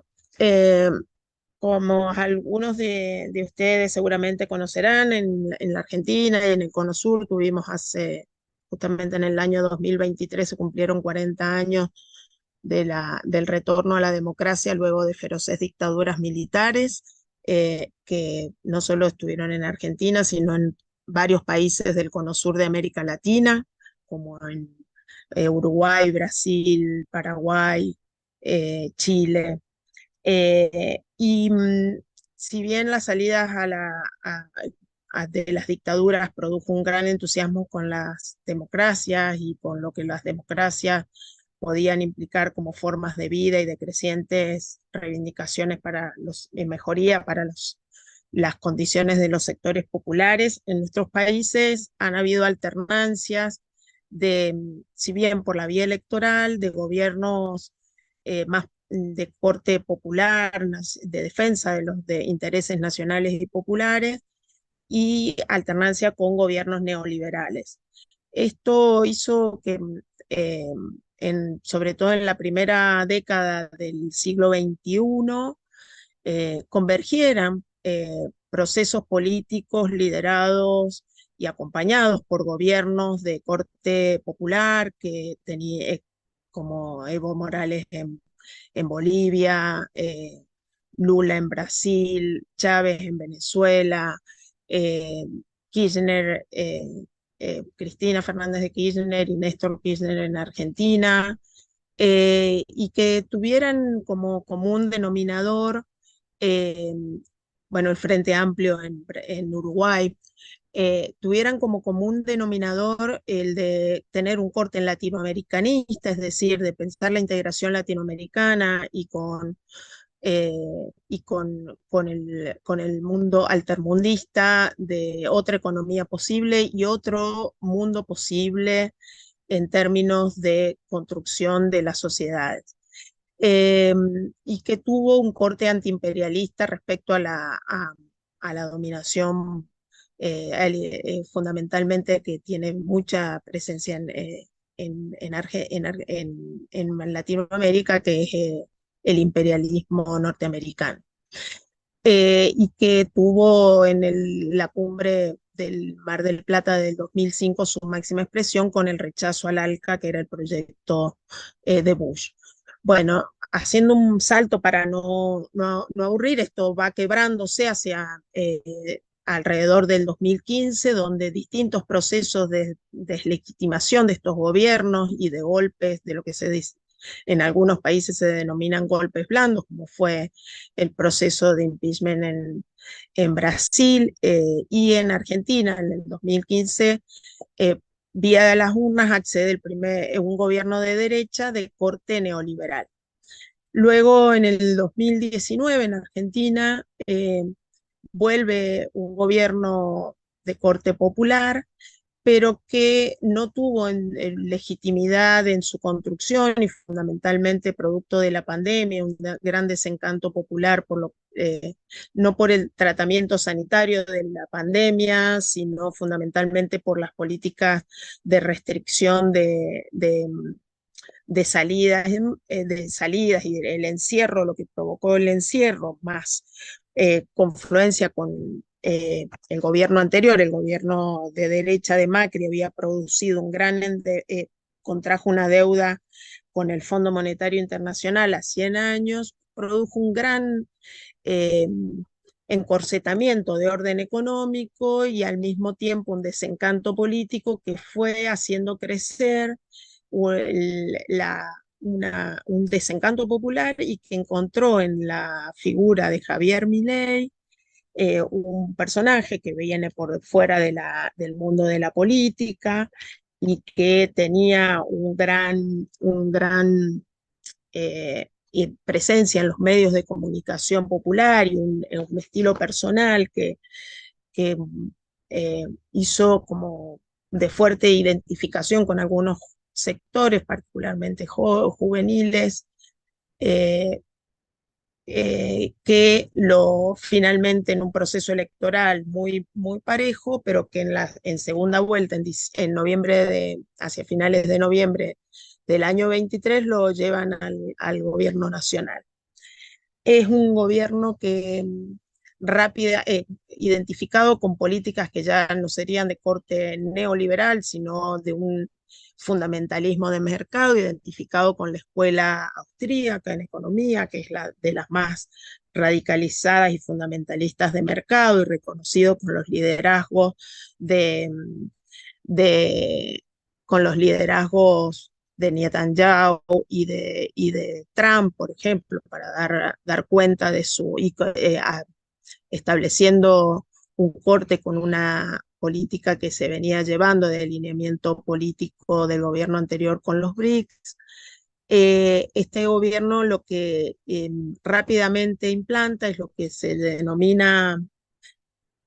como algunos de ustedes seguramente conocerán, en la Argentina y en el Cono Sur tuvimos justamente en el año 2023 se cumplieron 40 años del retorno a la democracia luego de feroces dictaduras militares que no solo estuvieron en Argentina, sino en varios países del Cono Sur de América Latina, como en Uruguay, Brasil, Paraguay, Chile. Si bien las salidas de las dictaduras produjo un gran entusiasmo con las democracias y con lo que las democracias podían implicar como formas de vida y de crecientes reivindicaciones para mejoría para las condiciones de los sectores populares, en nuestros países han habido alternancias si bien por la vía electoral, de gobiernos más de corte popular, de defensa de los intereses nacionales y populares, y alternancia con gobiernos neoliberales. Esto hizo que, sobre todo en la primera década del siglo XXI, convergieran procesos políticos liderados y acompañados por gobiernos de corte popular que tenía como Evo Morales en Bolivia, Lula en Brasil, Chávez en Venezuela, Kirchner, Cristina Fernández de Kirchner y Néstor Kirchner en Argentina, y que tuvieran como común denominador, eh, bueno, el Frente Amplio en Uruguay, tuvieran como común denominador el de tener un corte latinoamericanista, es decir, de pensar la integración latinoamericana con el mundo altermundista de otra economía posible y otro mundo posible en términos de construcción de las sociedades. Eh, y que tuvo un corte antiimperialista respecto a la dominación, fundamentalmente que tiene mucha presencia en Latinoamérica, que es el imperialismo norteamericano. Y que tuvo en la cumbre del Mar del Plata del 2005 su máxima expresión con el rechazo al ALCA, que era el proyecto de Bush. Bueno, haciendo un salto para no aburrir, esto va quebrándose hacia alrededor del 2015, donde distintos procesos de deslegitimación de estos gobiernos y de golpes, de lo que se dice, en algunos países se denominan golpes blandos, como fue el proceso de impeachment en Brasil y en Argentina en el 2015, vía las urnas accede un gobierno de derecha de corte neoliberal. Luego, en el 2019, en Argentina, vuelve un gobierno de corte popular, pero que no tuvo legitimidad en su construcción y fundamentalmente producto de la pandemia, un gran desencanto popular no por el tratamiento sanitario de la pandemia, sino fundamentalmente por las políticas de restricción de salidas y el encierro, lo que provocó el encierro, más confluencia con el gobierno anterior, el gobierno de derecha de Macri, había producido contrajo una deuda con el Fondo Monetario Internacional a 100 años, produjo un gran eh, encorsetamiento de orden económico y al mismo tiempo un desencanto político que fue haciendo crecer un desencanto popular y que encontró en la figura de Javier Milei un personaje que viene por fuera del mundo de la política y que tenía presencia en los medios de comunicación popular y un estilo personal que hizo como de fuerte identificación con algunos sectores, particularmente juveniles, que finalmente en un proceso electoral muy parejo, pero que en segunda vuelta, en noviembre, hacia finales de noviembre del año 23, lo llevan al gobierno nacional. Es un gobierno que identificado con políticas que ya no serían de corte neoliberal, sino de un fundamentalismo de mercado, identificado con la escuela austríaca en economía, que es de las más radicalizadas y fundamentalistas de mercado y reconocido con los liderazgos con los liderazgos de Netanyahu y de Trump, por ejemplo, para dar cuenta de estableciendo un corte con una política que se venía llevando de alineamiento político del gobierno anterior con los BRICS. Este gobierno lo que rápidamente implanta es lo que se denomina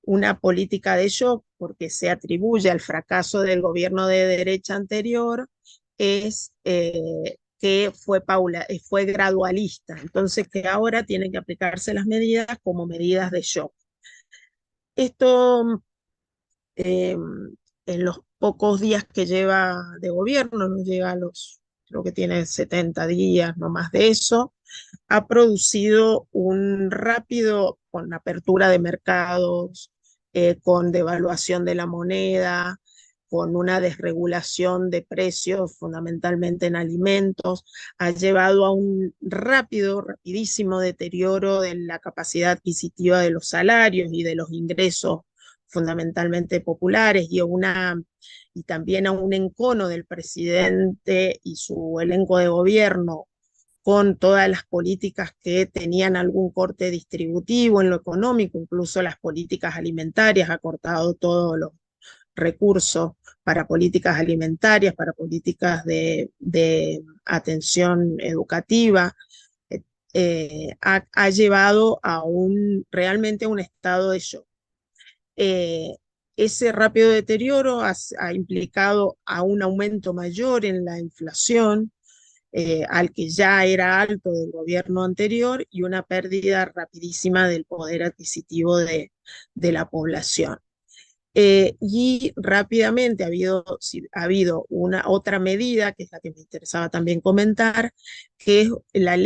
una política de shock, porque se atribuye al fracaso del gobierno de derecha anterior, es que fue gradualista, entonces que ahora tienen que aplicarse las medidas como medidas de shock. Esto, en los pocos días que lleva de gobierno, no llega creo que tiene 70 días, no más de eso, ha producido un rápido, con apertura de mercados, con devaluación de la moneda, con una desregulación de precios, fundamentalmente en alimentos, ha llevado a un rapidísimo deterioro de la capacidad adquisitiva de los salarios y de los ingresos fundamentalmente populares y también a un encono del presidente y su elenco de gobierno con todas las políticas que tenían algún corte distributivo en lo económico, incluso las políticas alimentarias, ha cortado todos los recursos para políticas alimentarias, para políticas de atención educativa, ha llevado realmente a un estado de shock. Ese rápido deterioro ha implicado a un aumento mayor en la inflación, al que ya era alto del gobierno anterior, y una pérdida rapidísima del poder adquisitivo de la población. Y rápidamente ha habido una otra medida, que es la que me interesaba también comentar, que es la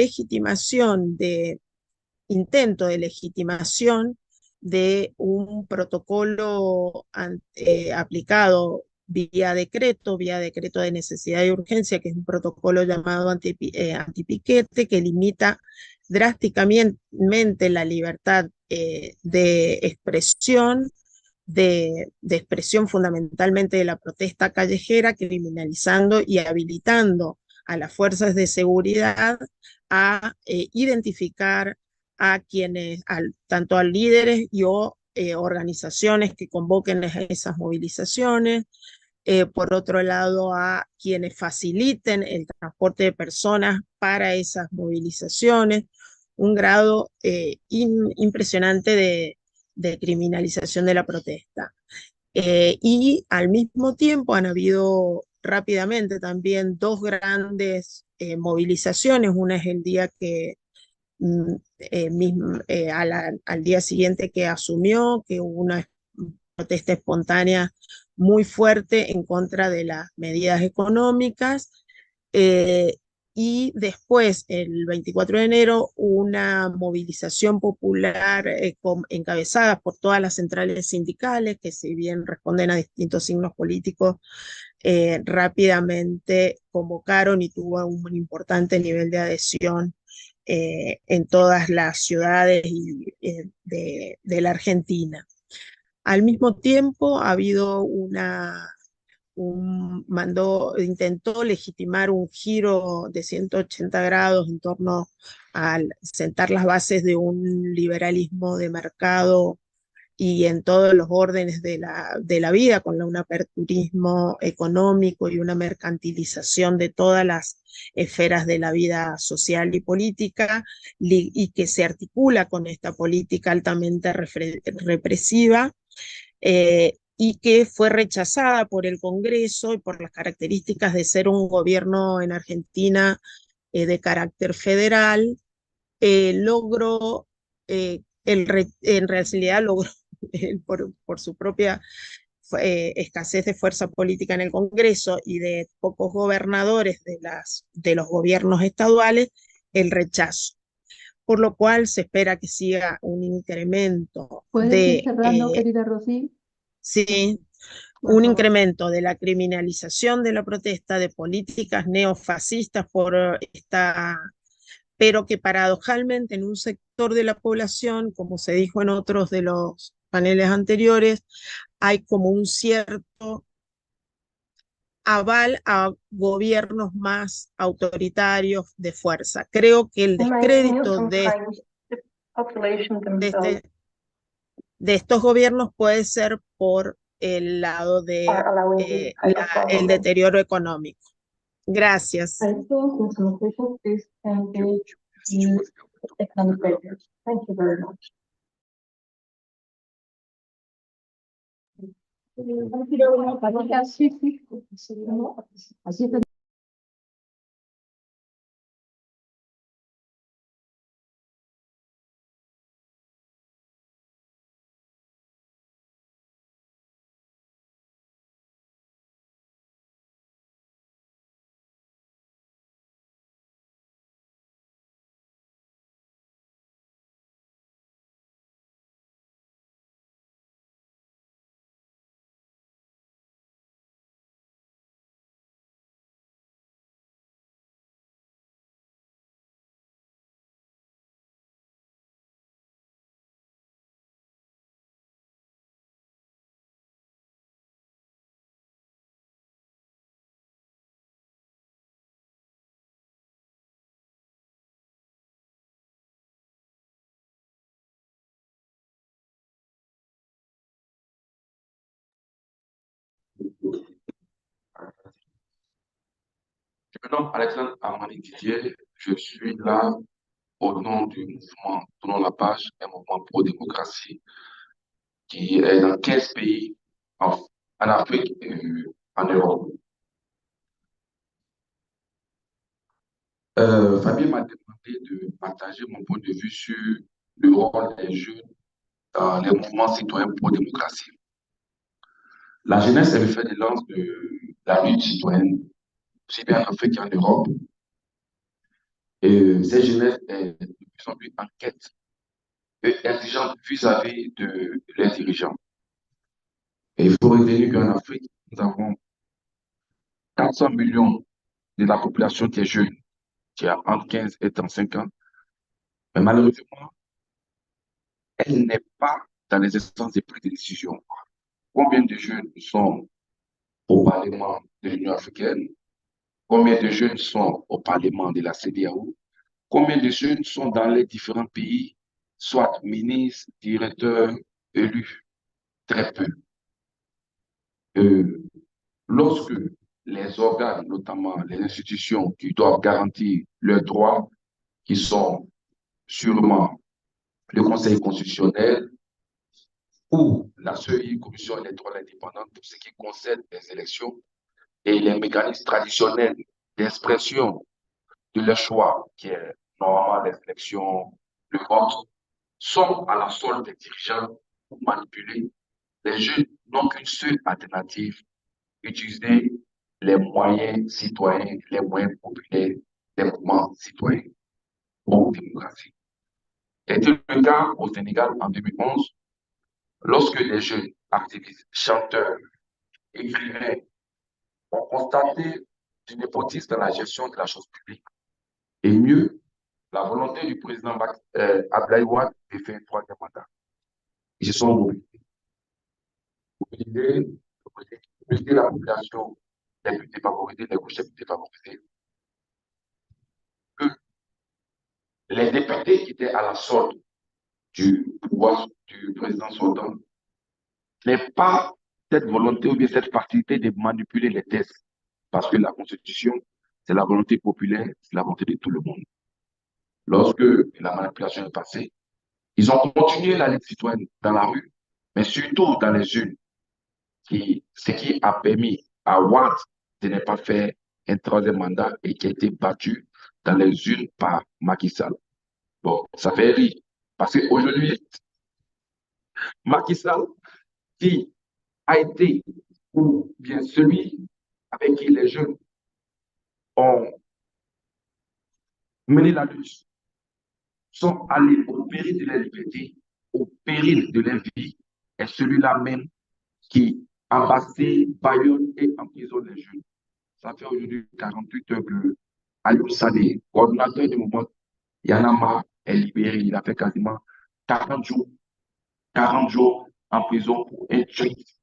intento de legitimación de un protocolo aplicado vía decreto de necesidad y urgencia, que es un protocolo llamado antipiquete, que limita drásticamente la libertad de expresión, de expresión fundamentalmente de la protesta callejera, criminalizando y habilitando a las fuerzas de seguridad a identificar a quienes, tanto a líderes y organizaciones que convoquen esas movilizaciones, por otro lado a quienes faciliten el transporte de personas para esas movilizaciones, un grado impresionante de criminalización de la protesta. Y al mismo tiempo han habido rápidamente también dos grandes movilizaciones. Una es el día que al día siguiente que asumió, que hubo una protesta espontánea muy fuerte en contra de las medidas económicas, y después, el 24 de enero, una movilización popular encabezada por todas las centrales sindicales, que si bien responden a distintos signos políticos, rápidamente convocaron y tuvo un importante nivel de adhesión en todas las ciudades de la Argentina. Al mismo tiempo ha habido intentó legitimar un giro de 180 grados en torno a sentar las bases de un liberalismo de mercado y en todos los órdenes de la vida, con un aperturismo económico y una mercantilización de todas las esferas de la vida social y política, y que se articula con esta política altamente represiva, y que fue rechazada por el Congreso y por las características de ser un gobierno en Argentina de carácter federal. Logró, en realidad logró, por su propia escasez de fuerza política en el Congreso y de pocos gobernadores de los gobiernos estaduales, el rechazo. Por lo cual se espera que siga un incremento ¿Puedes ir cerrando, querida Rosy? Sí, un incremento de la criminalización de la protesta, de políticas neofascistas pero que paradojalmente en un sector de la población, como se dijo en otros de los paneles anteriores, hay como un cierto aval a gobiernos más autoritarios de fuerza. Creo que el descrédito de estos gobiernos puede ser por el lado de el deterioro económico. Gracias. Thank you very much. Así está. Je me nomme Alexandre Armani Didier. Je suis là au nom du mouvement Tournons la page, un mouvement pro-démocratie qui est dans 15 pays en, en Afrique et en Europe. Fabien m'a demandé de partager mon point de vue sur le rôle des jeunes dans les mouvements citoyens pro-démocratie. La jeunesse est le fait de lance de la lutte citoyenne, aussi bien en Afrique qu'en Europe. Et cette jeunesse est de plus en plus en quête et exigeante vis-à-vis de leurs dirigeants. Et il faut retenir qu'en Afrique, nous avons 400 millions de la population qui est jeune, qui a entre 15 et 35 ans. Mais malheureusement, elle n'est pas dans les instances de prise de décision. Combien de jeunes sont au Parlement de l'Union africaine? Combien de jeunes sont au Parlement de la CEDEAO? Combien de jeunes sont dans les différents pays, soit ministres, directeurs, élus? Très peu. Lorsque les organes, notamment les institutions qui doivent garantir leurs droits, qui sont sûrement le Conseil constitutionnel ou la CEI, Commission électorale indépendante, pour ce qui concerne les élections, et les mécanismes traditionnels d'expression de leur choix, qui est normalement les élections, le vote, sont à la solde des dirigeants pour manipuler. Les jeunes n'ont qu'une seule alternative: utiliser les moyens citoyens, les moyens populaires des mouvements citoyens pour la démocratie. C'était le cas au Sénégal en 2011, lorsque les jeunes activistes, chanteurs, écrivains ont constaté du népotisme dans la gestion de la chose publique. Et mieux, la volonté du président Abdoulaye Wade de faire un troisième mandat. Ils se sont mobilisés la population les plus défavorisées, les couches les plus défavorisées. Que les députés qui étaient à la solde du pouvoir du président sortant n'aient pas cette volonté ou bien cette facilité de manipuler les textes. Parce que la Constitution, c'est la volonté populaire, c'est la volonté de tout le monde. Lorsque la manipulation est passée, ils ont continué la lutte citoyenne dans la rue, mais surtout dans les urnes, ce qui a permis à Watt de ne pas faire un troisième mandat et qui a été battu dans les urnes par Macky Sall. Bon, ça fait rire, parce qu'aujourd'hui, Macky Sall, qui a été, ou bien celui avec qui les jeunes ont mené la lutte, sont allés au péril de leur liberté, au péril de leur vie, est celui-là même qui embassé, baillonne et emprisonne les jeunes. Ça fait aujourd'hui 48 heures que Aliou Sadé, coordonnateur du mouvement Yanama, est libéré. Il a fait quasiment 40 jours en prison pour un tweet.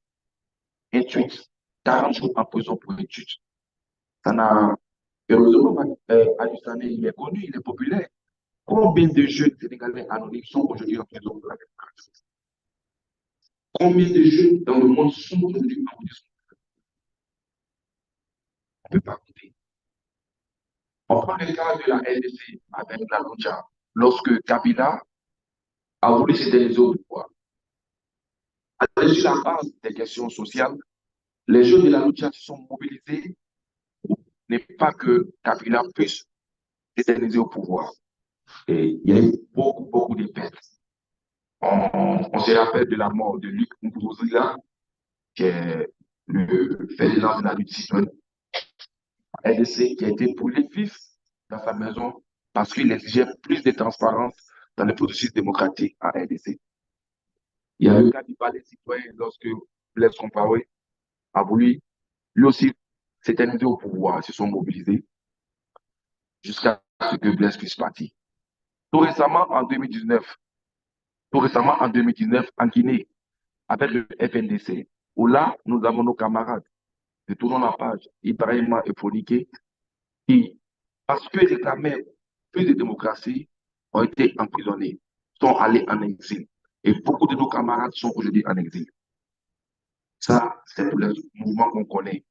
Un tweet. 40 jours en prison pour un tweet. Ça n'a. Heureusement, Aliou Sadé, il est connu, il est populaire. Combien de jeunes sénégalais anonymes sont aujourd'hui en prison pour la démocratie? Combien de jeunes dans le monde sont aujourd'hui en prison? On ne peut pas compter. On prend le cas de la RDC avec la Lucha. Lorsque Kabila a voulu s'éterniser au pouvoir, sur la base des questions sociales, les jeunes de la Lucha se sont mobilisés pour ne pas que Kabila puisse s'éterniser au pouvoir. Et il y a eu beaucoup de pertes. On se rappelle de la mort de Luc Nkouzila, qui est le fait de la lutte citoyenne. RDC qui a été brûlé vif dans sa maison parce qu'il exigeait plus de transparence dans le processus démocratique à RDC. Il y a eu le cas du palais citoyen lorsque Blaise Compaoré a voulu lui aussi s'éterniser au pouvoir, ils se sont mobilisés jusqu'à ce que Blaise puisse partir. Tout récemment en 2019, en Guinée, avec le FNDC, où là, nous avons nos camarades de Tournons la page, Ibrahima et Foniké, qui, parce qu'ils réclamaient plus de démocratie, ont été emprisonnés, sont allés en exil. Et beaucoup de nos camarades sont aujourd'hui en exil. Ça, c'est pour les mouvements qu'on connaît.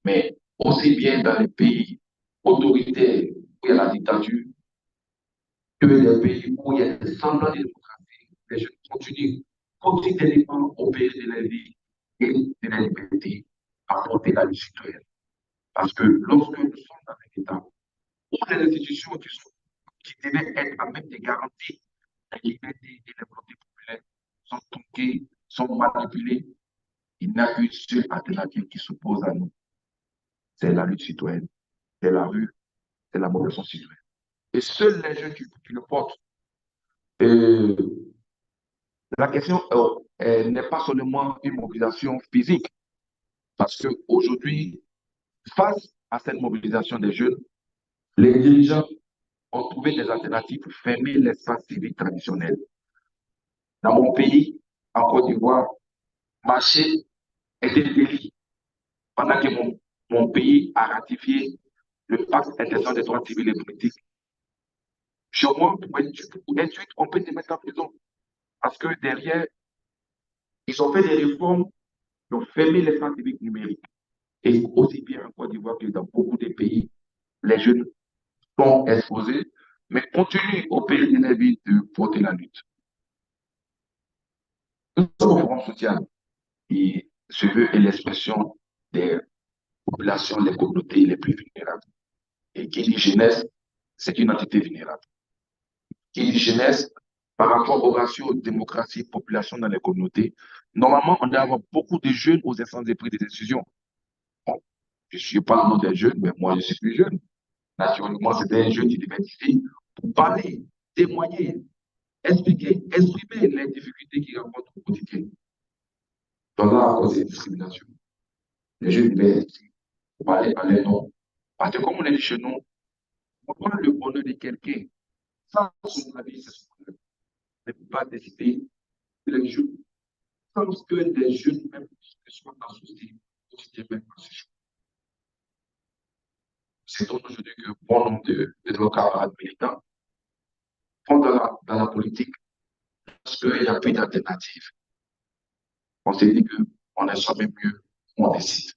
Mais aussi bien dans les pays autoritaires, où il y a la dictature, que les pays où il y a des semblants de démocratie, les jeunes continuent quotidiennement au pays de la vie et de la liberté à porter la lutte citoyenne. Parce que lorsque nous sommes dans un État où les institutions qui devaient être à même de garantir la liberté et la volonté populaire sont tronquées, sont manipulées, il n'y a qu'une seule alternative qui s'oppose à nous. C'est la lutte citoyenne, c'est la rue, c'est la mobilisation citoyenne. Et seuls les jeunes qui le portent. Et la question n'est pas seulement une mobilisation physique, parce qu'aujourd'hui, face à cette mobilisation des jeunes, les dirigeants ont trouvé des alternatives pour fermer l'espace civique traditionnel. Dans mon pays, en Côte d'Ivoire, marcher était délit, pendant que mon pays a ratifié le pacte international des droits civils et politiques. Chez moi, pour être suite, on peut te mettre en prison. Parce que derrière, ils ont fait des réformes qui ont fermé l'espace civique numérique. Et aussi bien en Côte d'Ivoire que dans beaucoup de pays, les jeunes sont exposés, mais continuent au pays de la vie de porter la lutte. Nous sommes au Forum social qui se veut est l'expression des populations, des communautés les plus vulnérables. Et qui dit jeunesse, c'est une entité vulnérable. Qui dit jeunesse, par rapport au ratio démocratie-population dans les communautés, normalement, on doit avoir beaucoup de jeunes aux instances de prise de décision. Bon, je ne suis pas un des jeunes, mais moi, je suis plus jeune. Naturellement, c'était un jeune qui devait être ici pour parler, témoigner, expliquer, exprimer les difficultés qu'il rencontre au quotidien. Donc là, à cause de discrimination, les jeunes devaient être ici pour parler à leur nom. Parce que comme on est chez nous, on prend le bonheur de quelqu'un sans son avis, c'est son bonheur. Ne peut pas décider de les jeunes, sans que les jeunes même soient associés quotidiennement à ces choses. C'est donc aujourd'hui que bon nombre de nos camarades militants font dans la politique parce qu'il n'y a plus d'alternative. On s'est dit qu'on est jamais mieux, on décide.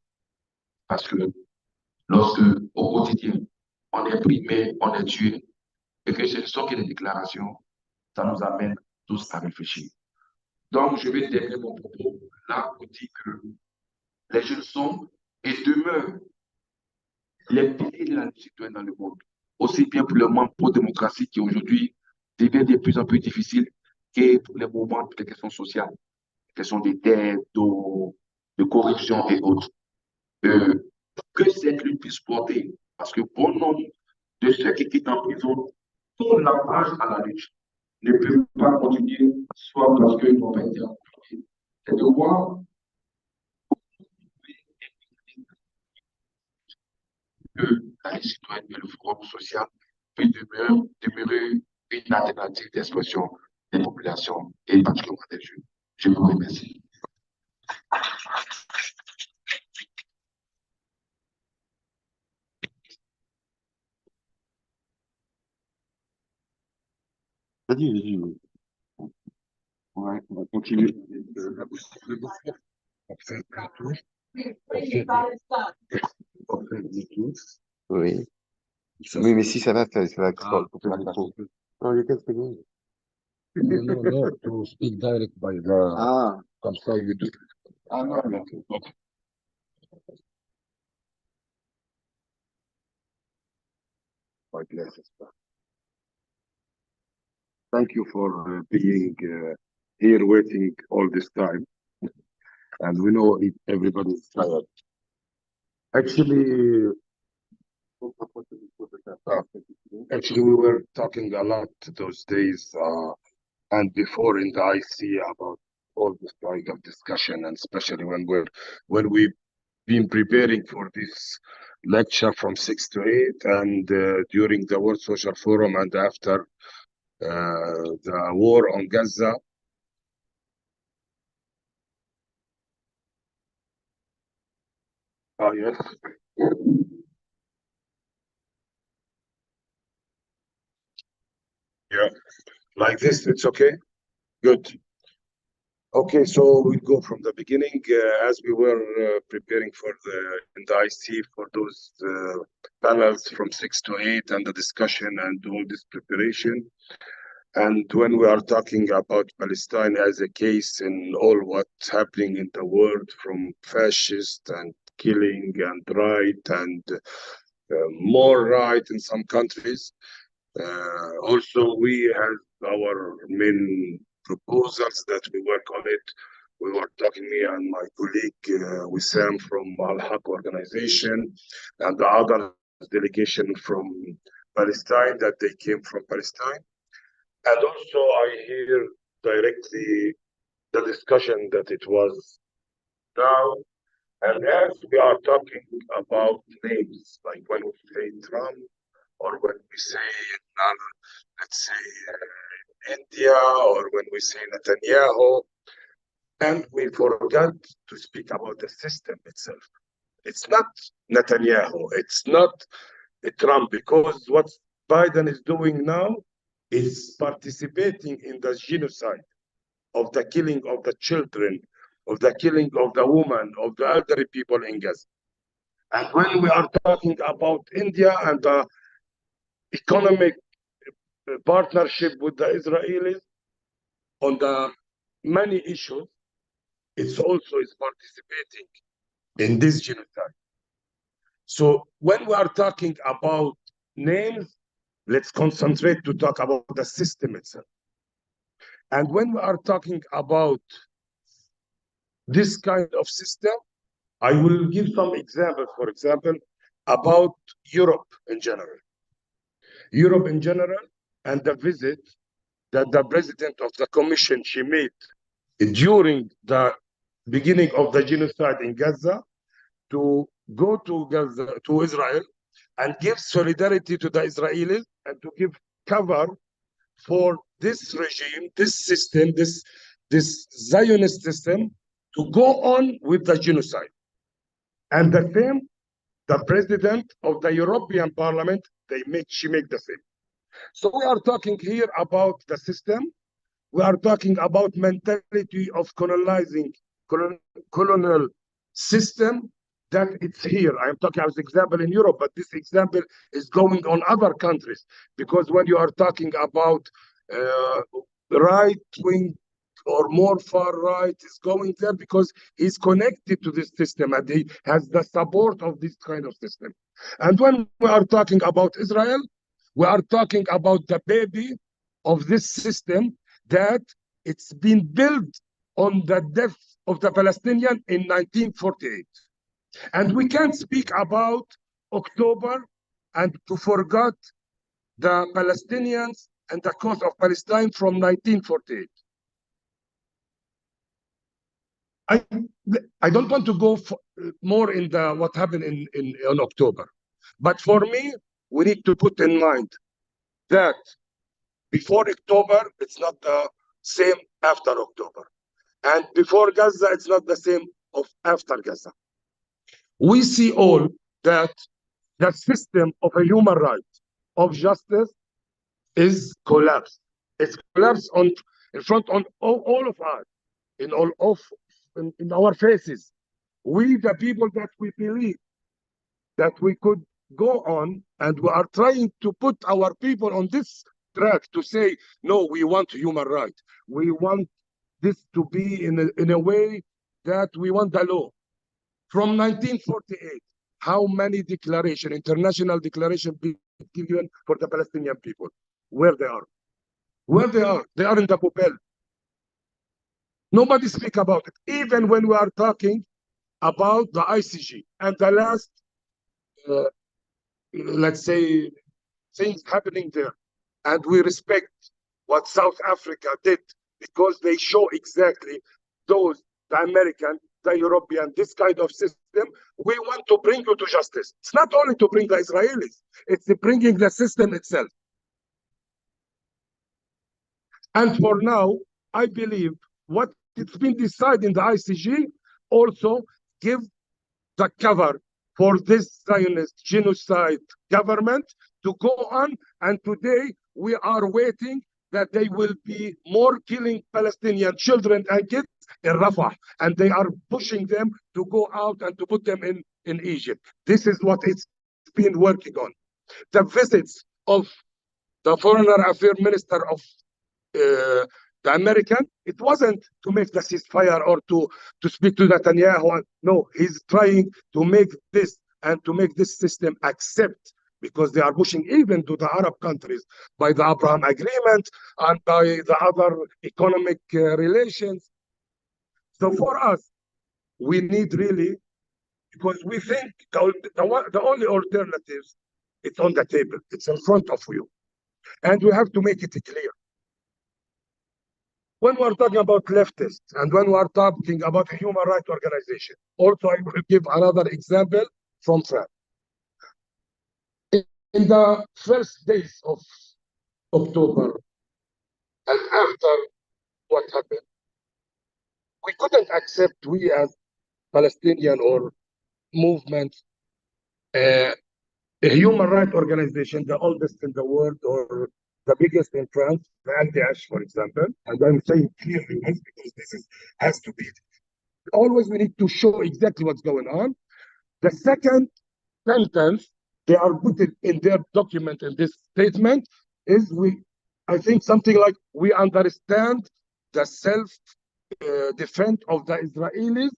Parce que lorsque, au quotidien, on est primé, on est tué, et que ce ne sont que des déclarations, ça nous amène tous à réfléchir. Donc, je vais terminer mon propos là pour dire que les jeunes sont et demeurent les piliers de la lutte citoyenne dans le monde, aussi bien pour le mouvement pro-démocratie qui aujourd'hui devient de plus en plus difficile que pour les mouvements des questions sociales, des questions de dettes, de corruption et autres. Que cette lutte puisse porter, parce que bon nombre de ceux qui quittent en prison tournent la page à la lutte, ne peuvent pas continuer, soit parce qu'ils n'ont pas été employés. C'est de voir que la lutte citoyenne et le forum social peut demeurer une alternative d'expression des populations et particulièrement des jeunes. Je vous remercie. Vas-y. Ouais, on va continuer. On fait un tour. On fait du tout. Oui. Oui, mais si ça va, ça va couper le micro. Non, you can speak English. No, to speak direct by the. Ah. Comme ça, you do. Ah non, non. Okay. My glasses. Thank you for being here waiting all this time. And we know everybody's tired. Actually, we were talking a lot those days and before in the IC about all this kind of discussion, and especially when we've been preparing for this lecture from 6 to 8 and during the World Social Forum and after the war on Gaza. Oh, yes. Yeah, like this, it's okay? Good. Okay, so we'll go from the beginning as we were preparing for in the IC for those panels from 6 to 8 and the discussion and all this preparation. And when we are talking about Palestine as a case in all what's happening in the world, from fascist and killing and right and more right in some countries, also we have our main proposals that we work on it. We were talking, me and my colleague Wissam from Al-Haq organization and the other delegation from Palestine, that they came from Palestine. And also I hear directly the discussion that it was now. And as we are talking about names, like when we say Trump, or when we say, let's say, India, or when we say Netanyahu, and we forgot to speak about the system itself. It's not Netanyahu, it's not Trump, because what Biden is doing now is participating in the genocide of the killing of the children, of the killing of the women, of the elderly people in Gaza. And when we are talking about India and the economic partnership with the Israelis on the many issues, it's also is participating in this genocide. So when we are talking about names, let's concentrate to talk about the system itself. And when we are talking about this kind of system, I will give some examples, for example, about Europe in general. Europe in general, and the visit that the president of the commission, she made during the beginning of the genocide in Gaza, to go to Gaza, to Israel, and give solidarity to the Israelis and to give cover for this regime, this system, this Zionist system, to go on with the genocide. And the same, the president of the European Parliament, she made the same. So we are talking here about the system. We are talking about mentality of colonizing, colonial system, that it's here. I'm talking as example in Europe, but this example is going on other countries, because when you are talking about right-wing or more far right is going there because he's connected to this system and he has the support of this kind of system. And when we are talking about Israel, we are talking about the baby of this system, that it's been built on the death of the Palestinian in 1948. And we can't speak about October and to forget the Palestinians and the cause of Palestine from 1948. I don't want to go more in the what happened in October, but for me, we need to put in mind that before October, it's not the same after October, and before Gaza, it's not the same of after Gaza. We see all that the system of a human right of justice is collapsed. It's collapsed in front on all of us, in our faces. We, the people that we believe that we could go on, and we are trying to put our people on this track to say, no, we want human rights. We want this to be in a way that we want the law. From 1948, how many declarations, international declarations, be given for the Palestinian people? Where they are? Where they are? They are in the Popel. Nobody speak about it. Even when we are talking about the ICG and the last, let's say, things happening there, and we respect what South Africa did because they show exactly those, the American, the European, this kind of system. We want to bring you to justice. It's not only to bring the Israelis, it's bringing the system itself. And for now, I believe what it's been decided in the ICG also give the cover for this Zionist genocide government to go on. And today we are waiting that they will be more killing Palestinian children and kids in Rafah. And they are pushing them to go out and to put them in Egypt. This is what it's been working on. The visits of the Foreign Affairs Minister of the American, it wasn't to make the ceasefire or to speak to Netanyahu. No, he's trying to make this and to make this system accept, because they are pushing even to the Arab countries by the Abraham Agreement and by the other economic relations. So for us, we need really, because we think the only alternatives, it's on the table, it's in front of you. And we have to make it clear. When we're talking about leftists and when we're talking about a human rights organization, also I will give another example from France. In the first days of October and after what happened, we couldn't accept, we as Palestinian or movement, a human rights organization, the oldest in the world or the biggest in France, the LDH, for example, and I'm saying clearly this because this has to be. Always we need to show exactly what's going on. The second sentence they are put it in their document in this statement is I think something like, we understand the self-defense of the Israelis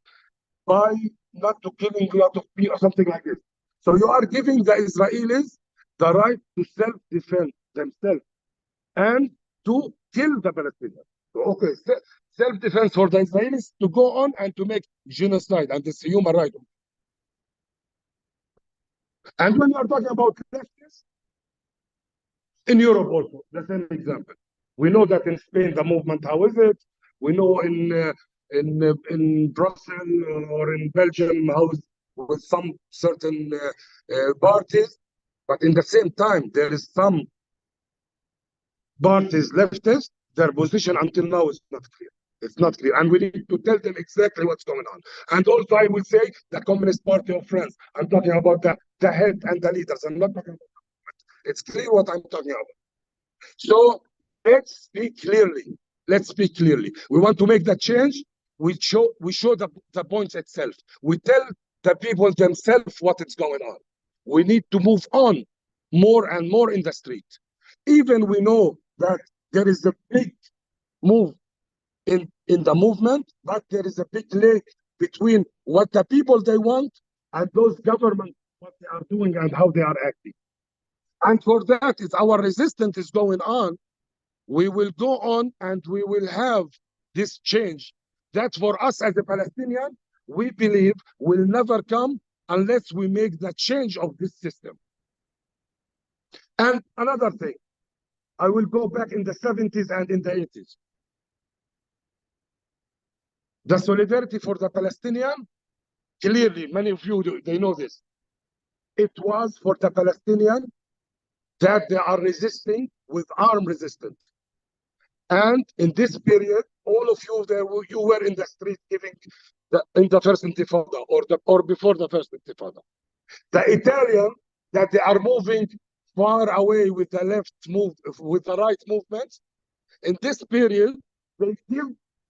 by not to killing a lot of people or something like this. So you are giving the Israelis the right to self-defend themselves and to kill the Palestinians. Okay, self-defense for the Israelis to go on and to make genocide, and it's a human right. And when you are talking about leftists, in Europe also, the same example. We know that in Spain, the movement, how is it? We know in Brussels or in Belgium, how is with some certain parties, but in the same time, there is some parties leftists, their position until now is not clear. It's not clear, and we need to tell them exactly what's going on. And also, I will say the Communist Party of France. I'm talking about the head and the leaders. I'm not talking about that. It's clear what I'm talking about. So let's speak clearly. Let's speak clearly. We want to make that change. We show the points itself. We tell the people themselves what is going on. We need to move on more and more in the street. Even we know that there is a big move in the movement, but there is a big lag between what the people they want and those governments, what they are doing and how they are acting. And for that, if our resistance is going on, we will go on and we will have this change. That for us as a Palestinian, we believe will never come unless we make the change of this system. And another thing, I will go back in the 70s and in the 80s. The solidarity for the Palestinian, clearly, many of you, they know this. It was for the Palestinian that they are resisting with armed resistance. And in this period, all of you there, you were in the street giving in the first Intifada or before the first Intifada. The Italian that they are moving far away with the left move, with the right movements. In this period, they give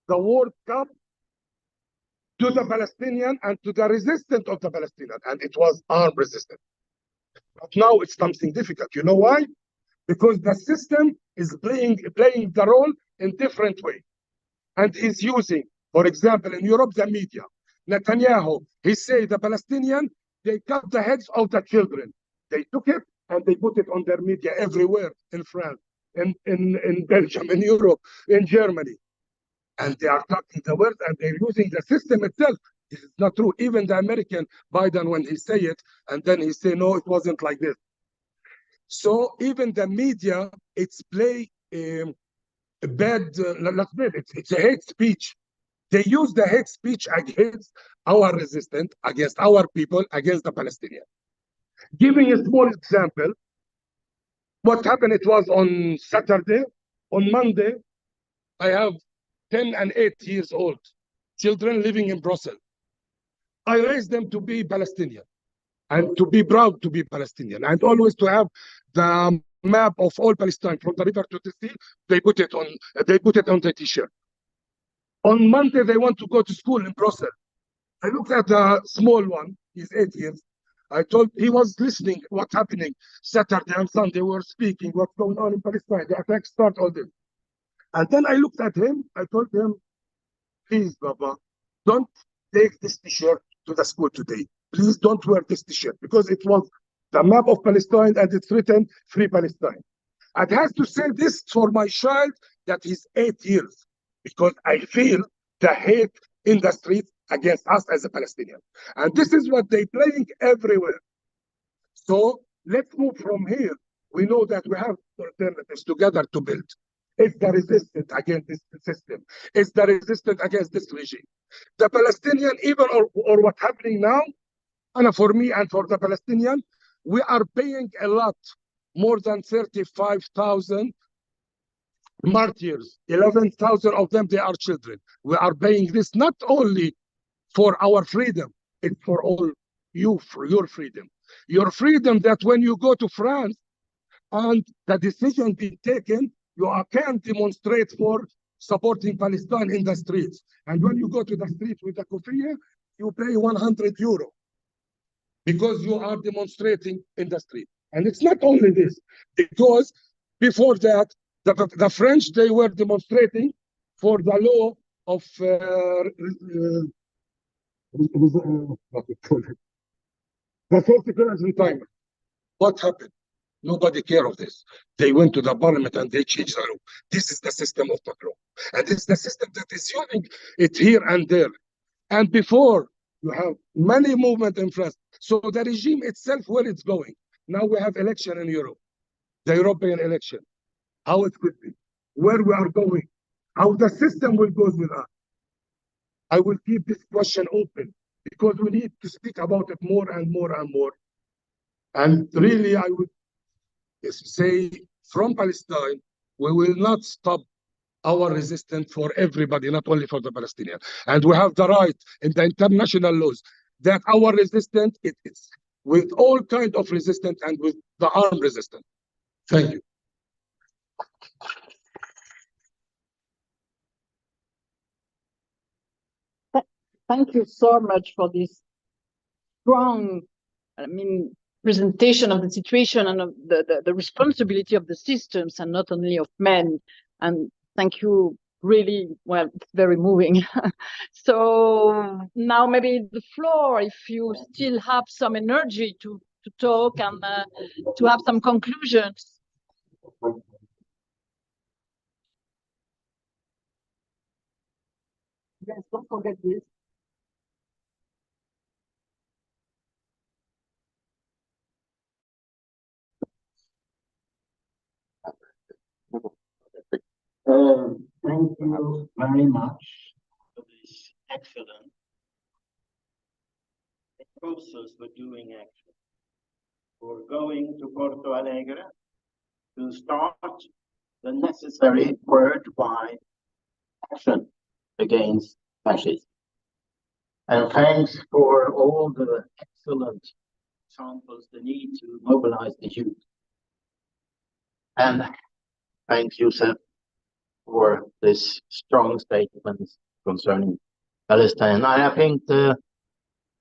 the World Cup to the Palestinian and to the resistance of the Palestinian, and it was armed resistance. But now it's something difficult. You know why? Because the system is playing the role in different ways. And he's using, for example, in Europe, the media. Netanyahu, he said the Palestinian, they cut the heads of the children. They took it and they put it on their media everywhere in France, in Belgium, in Europe, in Germany. And they are talking the words and they're using the system itself. This is not true. Even the American Biden, when he say it, and then he say, no, it wasn't like this. So even the media, it's play a bad, it's a hate speech. They use the hate speech against our resistance, against our people, against the Palestinians. Giving a small example, what happened, it was on Saturday. On Monday, I have 10 and 8 years old children living in Brussels. I raised them to be Palestinian and to be proud to be Palestinian and always to have the map of all Palestine from the river to the sea. They put it on the t-shirt. On Monday, they want to go to school in Brussels. I looked at the small one, he's 8 years. I told he was listening what's happening. Saturday and Sunday were speaking what's going on in Palestine. The attacks start all this. And then I looked at him. I told him, please, Baba, don't take this t-shirt to the school today. Please don't wear this t-shirt because it was the map of Palestine and it's written Free Palestine. I have to say this for my child that is 8 years because I feel the hate in the streets against us as a Palestinian. And this is what they're playing everywhere. So let's move from here. We know that we have alternatives together to build. It's the resistance against this system. It's the resistance against this regime. The Palestinian, even or what's happening now, and for me and for the Palestinian, we are paying a lot, more than 35,000 martyrs. 11,000 of them, they are children. We are paying this not only for our freedom, it's for all you, for your freedom. Your freedom that when you go to France and the decision being taken, you can demonstrate for supporting Palestine in the streets. And when you go to the street with the kufiyya, you pay 100 euro because you are demonstrating in the street. And it's not only this, because before that, the French, they were demonstrating for the law of the 40 current retirement. What happened? Nobody cared of this. They went to the parliament and they changed the law. This is the system of Macron. And this is the system that is using it here and there. And before, you have many movements in France. So the regime itself, where it's going. Now we have election in Europe, the European election. How it could be, where we are going, how the system will go with us. I will keep this question open because we need to speak about it more and more and more. And really, I would say from Palestine, we will not stop our resistance for everybody, not only for the Palestinians. And we have the right in the international laws that our resistance is with all kinds of resistance and with the armed resistance. Thank you. Thank you so much for this strong, presentation of the situation and of the responsibility of the systems and not only of men. And thank you, really, well, it's very moving. So now maybe the floor, if you still have some energy to talk and to have some conclusions. Yes, don't forget this. Thank you very much for this excellent process for doing action. For going to Porto Alegre to start the necessary worldwide action against fascism. And thanks for all the excellent examples, the need to mobilize the youth. And thank you, Seth, for this strong statement concerning Palestine. I think the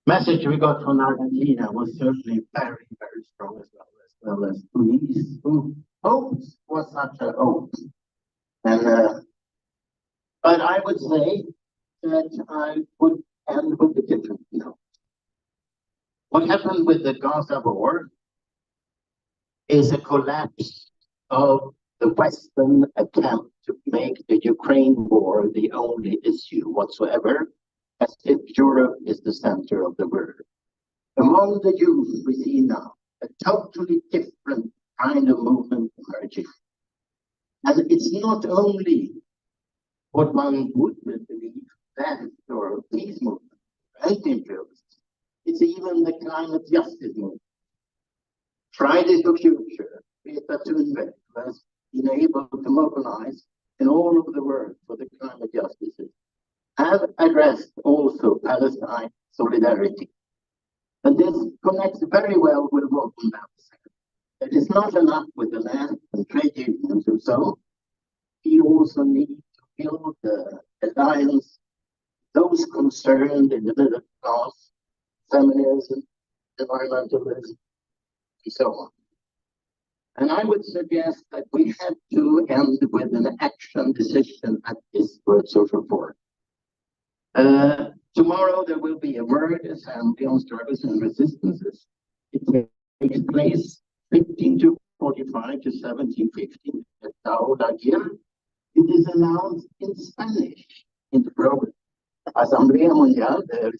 message we got from Argentina was certainly very, very strong as well as Tunisia, who hopes was such a hope. And but I would say that I would end with a different note. What happened with the Gaza war is a collapse of the Western attempt to make the Ukraine war the only issue whatsoever, as if Europe is the center of the world. Among the youth, we see now a totally different kind of movement emerging. And it's not only what one would believe, that or peace movement, anti-imperialists. It's even the climate justice movement. Fridays for Future, Greta Thunberg, has been able to mobilize in all over the world for the climate justices, have addressed also Palestine solidarity. And this connects very well with what we now said. It is not enough with the land and trade unions and so. We also need to build the alliance, those concerned in the middle class, feminism, environmentalism, and so on. And I would suggest that we have to end with an action decision at this World Social Forum. Tomorrow there will be a word assembly on struggles and resistances. It takes place 15:45 to 17:15 at Tao Dagir. It is announced in Spanish in the program. Asamblea Mundial de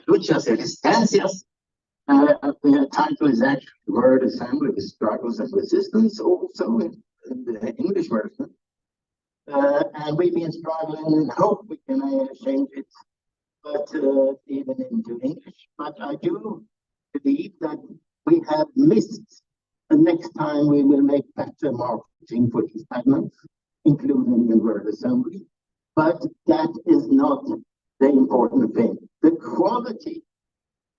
Luchas y Resistencias. The title is actually Word Assembly, Struggles and Resistance, also in the English version. And we've been struggling and hope we can change it, but even into English. But I do believe that we have missed the next time we will make better marketing for these segments, including the Word Assembly. But that is not the important thing. The quality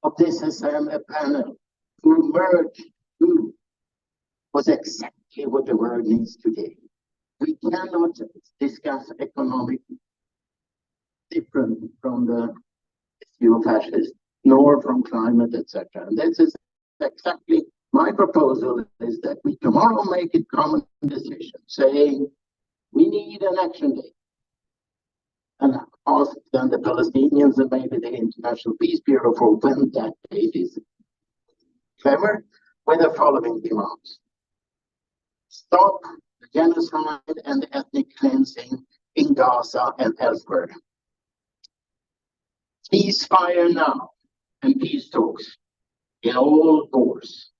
of this a panel to merge two was exactly what the world needs today. We cannot discuss economic different from the issue of fascism, nor from climate, etc. And this is exactly my proposal, is that we tomorrow make a common decision saying we need an action day. And ask then the Palestinians and maybe the International Peace Bureau for when that date is clever, with the following demands. Stop the genocide and the ethnic cleansing in Gaza and elsewhere. Ceasefire now and peace talks in all force.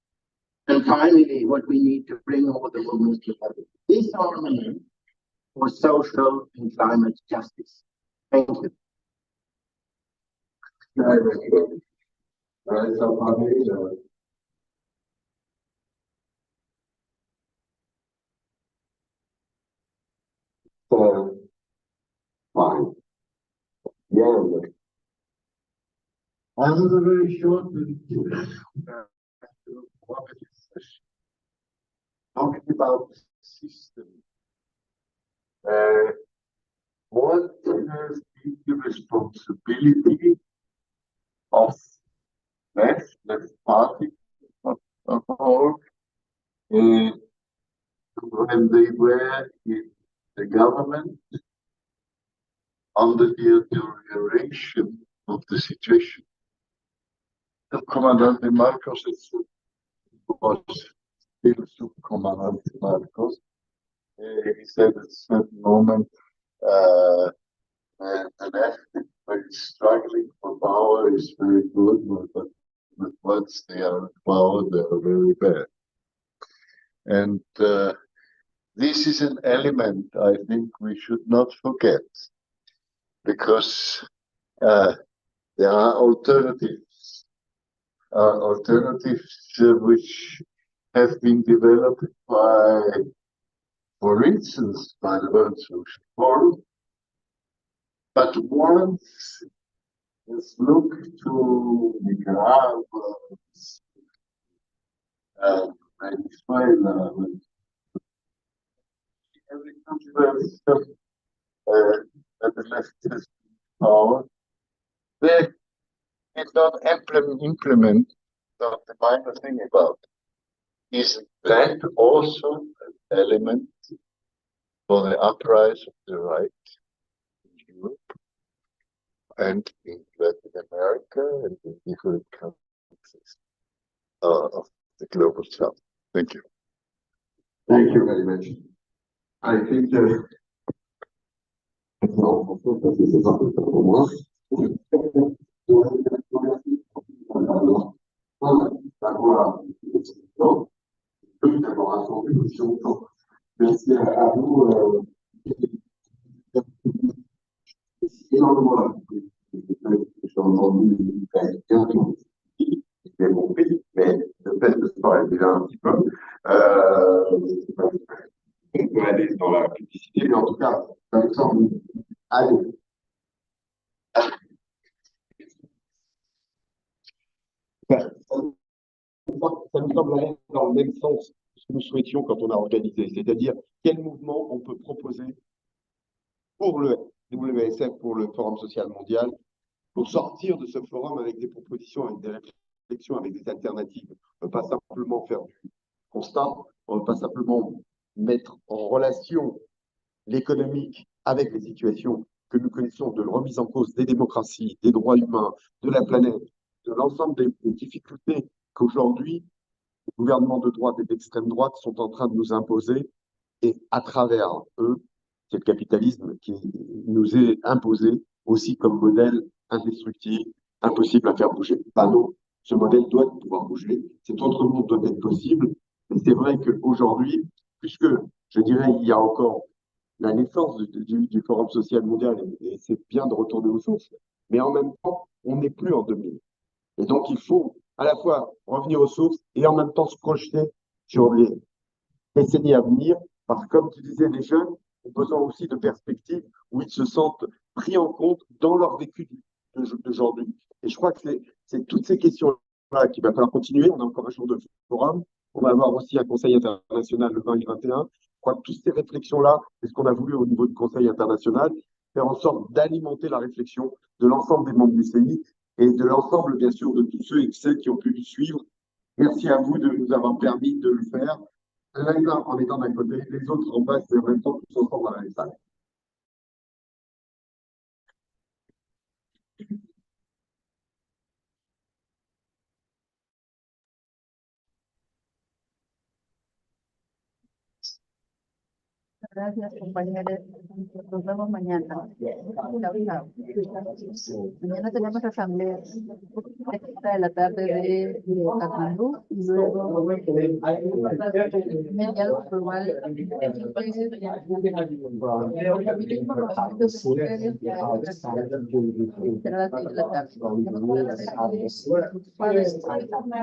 And finally, what we need to bring all the movements together. Disarmament for social and climate justice. Thank you. Fine. Yeah. I was a very short talking about the system. What has been the responsibility of left party of all when they were in the government under the deterioration of the situation? The Commandante Marcos was still Subcommandante Marcos. He said at a certain moment, the left, when it's struggling for power, is very good, but once they are in power, they are very bad. And this is an element I think we should not forget, because there are alternatives which have been developed by, for instance, by the World Social Forum. But once let's look to Nicaragua, Venezuela, every country where it's at the leftist power, they did not implement the minor thing about it. Is that also an element for the uprising of the right in Europe and in Latin America and in different countries of the global south? Thank you. Thank you very much. I think merci à vous. Énormément. J'ai entendu j'ai compris, mais le fait de se parler déjà un petit peu, on peut aller dans la publicité, mais en tout cas, ça me semble aller. Ça nous semble aller dans le même sens que ce que nous souhaitions quand on a organisé, c'est-à-dire quel mouvement on peut proposer pour le WSF, pour le Forum social mondial, pour sortir de ce forum avec des propositions, avec des réflexions réflexion avec des alternatives. On ne peut pas simplement faire du constat, on ne peut pas simplement mettre en relation l'économique avec les situations que nous connaissons de remise en cause des démocraties, des droits humains, de la planète, de l'ensemble des difficultés qu'aujourd'hui les gouvernements de droite et d'extrême droite sont en train de nous imposer, et à travers eux, c'est le capitalisme qui nous est imposé aussi comme modèle indestructible, impossible à faire bouger. Bah non, ce modèle doit pouvoir bouger, cet autre monde doit être possible, et c'est vrai qu'aujourd'hui, puisque je dirais il y a encore la naissance du Forum social mondial, et c'est bien de retourner aux sources, mais en même temps, on n'est plus en 2000. Et donc, il faut à la fois revenir aux sources et en même temps se projeter sur les décennies à venir, parce que comme tu disais, les jeunes ont besoin aussi de perspectives où ils se sentent pris en compte dans leur vécu d'aujourd'hui. Et je crois que c'est toutes ces questions-là qu'il va falloir continuer. On a encore un jour de forum. On va avoir aussi un conseil international le 20 et 21. Je crois que toutes ces réflexions-là, c'est ce qu'on a voulu au niveau du conseil international, faire en sorte d'alimenter la réflexion de l'ensemble des membres du CI et de l'ensemble, bien sûr, de tous ceux et celles qui ont pu nous suivre. Merci à vous de nous avoir permis de le faire. L'un en étant d'un côté, les autres en face, et en même temps tous ensemble dans la même salle. Gracias, compañeros. Nos vemos mañana. Chao, chao. Mañana tenemos asamblea de la tarde de Katmandú y luego mediados global. Será la tarde.